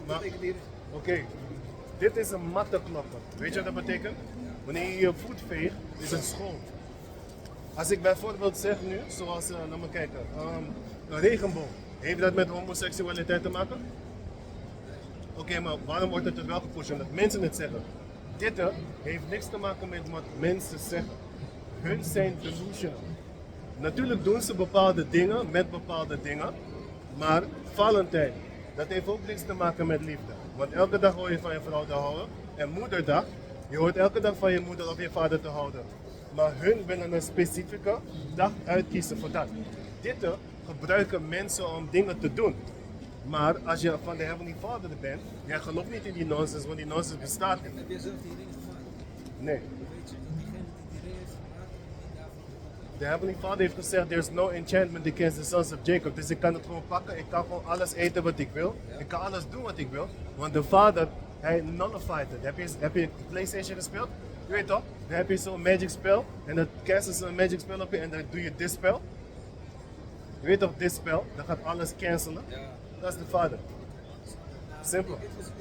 Maar- betekent die ring? Oké. Dit is een mattenklapper. Weet je wat dat betekent? Wanneer je je voet veegt, is het schoon. Als ik bijvoorbeeld zeg nu, zoals, laat me kijken, een regenboog. Heeft dat met homoseksualiteit te maken? Oké, maar waarom wordt het er wel gepusht? Omdat mensen het zeggen. Dit heeft niks te maken met wat mensen zeggen. Hun zijn delusional. Natuurlijk doen ze bepaalde dingen met bepaalde dingen. Maar Valentijn, dat heeft ook niks te maken met liefde. Want elke dag hoor je van je vrouw te houden. En moederdag, je hoort elke dag van je moeder of je vader te houden. Maar hun willen een specifieke dag uitkiezen voor dat. Dit gebruiken mensen om dingen te doen. Maar als je van de Heavenly Father bent, jij gelooft niet in die nonsense, want die nonsense bestaat niet. Heb je zelf die ring gemaakt? Nee. Weet je dat diegene die die ring heeft gemaakt, niet daarvan De Heavenly Father heeft gezegd, there's no enchantment against the sons of Jacob. Dus ik kan het gewoon pakken, ik kan gewoon alles eten wat ik wil. Ik kan alles doen wat ik wil. Want de Vader, hij nullified het. Heb je PlayStation gespeeld? Je weet toch? Dan heb je zo'n magic spel en dan cancelen ze een magic spel op je en dan doe je dit spel. Je weet toch, dit spel, dan gaat alles cancelen. Ja. Dat is de Vader. Simpel. Het is nog,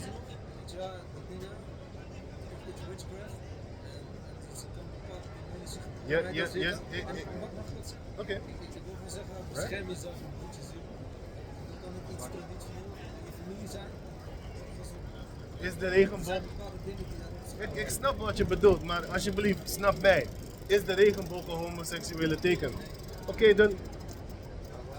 weet je wel, dat dingen, een beetje witchcraft. En het is een bepaald mensen Ja, gebruiken ja, zitten. ja, En ja, mag ik wat zeggen? Oké. Ik wil gewoon zeggen, bescherm jezelf een beetje zien. Dan kan het iets traditioneel in je familie zijn. Is de Er regenboog... zijn bepaalde dingen die dat Ik snap wat je bedoelt, maar alsjeblieft, snap mij. Is de regenboog een homoseksuele teken? Oké, dan...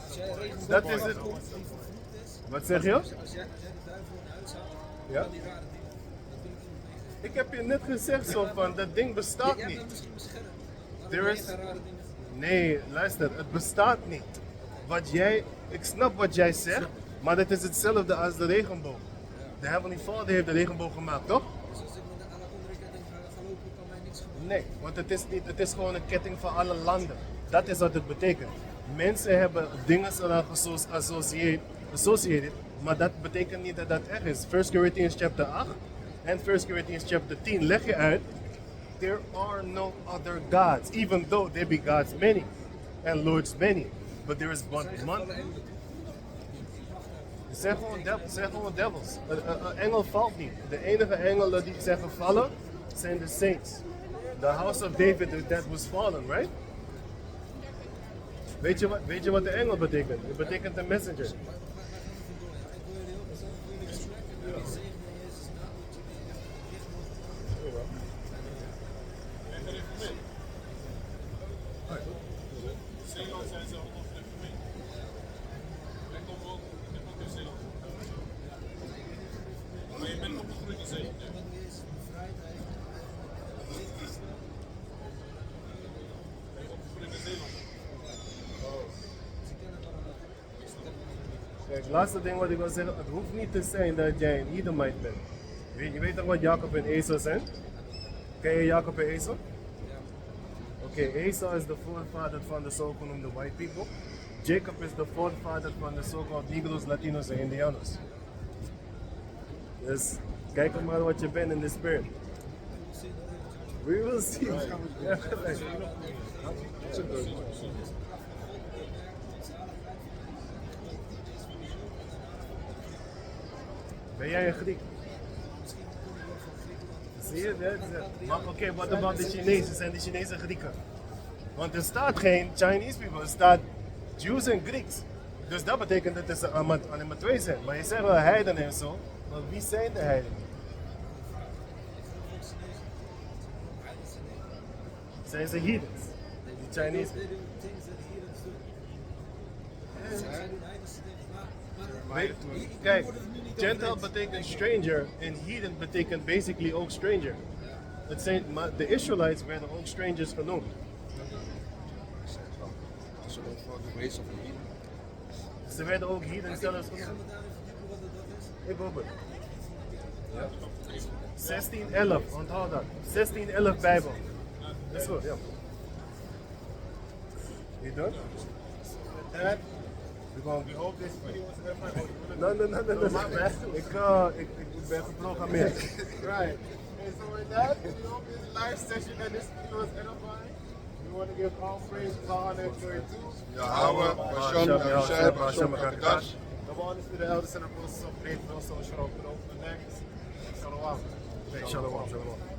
als jij regenboog Dat is het. komt die vervloekt is. Wat zeg je? Als jij de duivel in huis haalt, Ja? dan die rare dingen. Dat wil ik niet meegeven. Ik heb je net gezegd zo van, dat ding bestaat Jij bent niet. misschien beschermd. There Maar is- er rare dingen. Nee, luister, het bestaat niet. ik snap wat jij zegt, maar het is hetzelfde als de regenboog. De Heavenly Father heeft de regenboog gemaakt, toch? Dus als ik met aan de andere ketting ga lopen, kan mij niks gebeuren. Nee, want het is gewoon een ketting van alle landen. Dat is wat het betekent. Mensen hebben dingen eraan associated, maar dat betekent niet dat dat echt is. 1 Corinthians chapter 8 en 1 Corinthians chapter 10 leg je uit. There are no other gods, even though there be gods many and lords many. But there is one. Zeg gewoon devils. Een engel valt niet. De enige engelen die zeggen vallen zijn de saints. The house of David that was fallen, right? Weet je wat de engel betekent? Het betekent een messenger. Ik wil jullie ook eens een goede gesprek en jullie zegenen in Jezus' naam dat jullie echt licht mogen. Zeeland zijn ze allemaal gereformeerd. Ik kom ook, ik heb ook in Zeeland. Maar je bent opgegroeid in Zeeland. Ja. Dat is bevrijd eigenlijk. Ik ben opgegroeid in Zeeland. Ze kennen het allemaal. Kijk, laatste ding wat ik wil zeggen, het hoeft niet te zijn dat jij een Edomite bent. Je weet toch wat Jacob en Esau zijn? Ken je Jacob en Esau? Oké, Esau is de forefather van de zogenoemde white people. Jacob is de forefather van de so-called Negroes, Latinos en Indianos. Dus kijk maar wat je bent in de spirit. We will see. Ja, gelijk. Ben jij een Griek? Zie je dat? Maar oké, wat about de Chinezen? Zijn de Chinezen Grieken? Want er staat geen Chinese people, er staat Jews en Greeks. Dus dat betekent dat er alleen maar twee zijn. Maar je zegt wel heidenen en zo, maar wie zijn de heidenen? Zijn ze heathens? Die Chinese? They do things that heathens do. Zij doen heidense dingen. Maar Kijk, Gentile betekent stranger en heathen betekent basically ook stranger. Het zijn, maar de Israelites werden ook strangers genoemd. Ze werden ook heathen zelfs ik ga genoemd. me daarin verdiepen wat dat is. Ik hoop het. Ja. 1611, onthoud dat. 1611 Bijbel. Dat is goed, ja. You done? And we hope this video was edifying. No. My bad. Ik ben geprogrammeerd. Right. And so with that, we hope this live session and this video was edifying. We want to give all praise to God and glory to Yahweh, Hashem, Yahushua, Hashem, Hakadash. the honors to the elders and apostles of faith, also shalom to the next. Shalom. Shalom.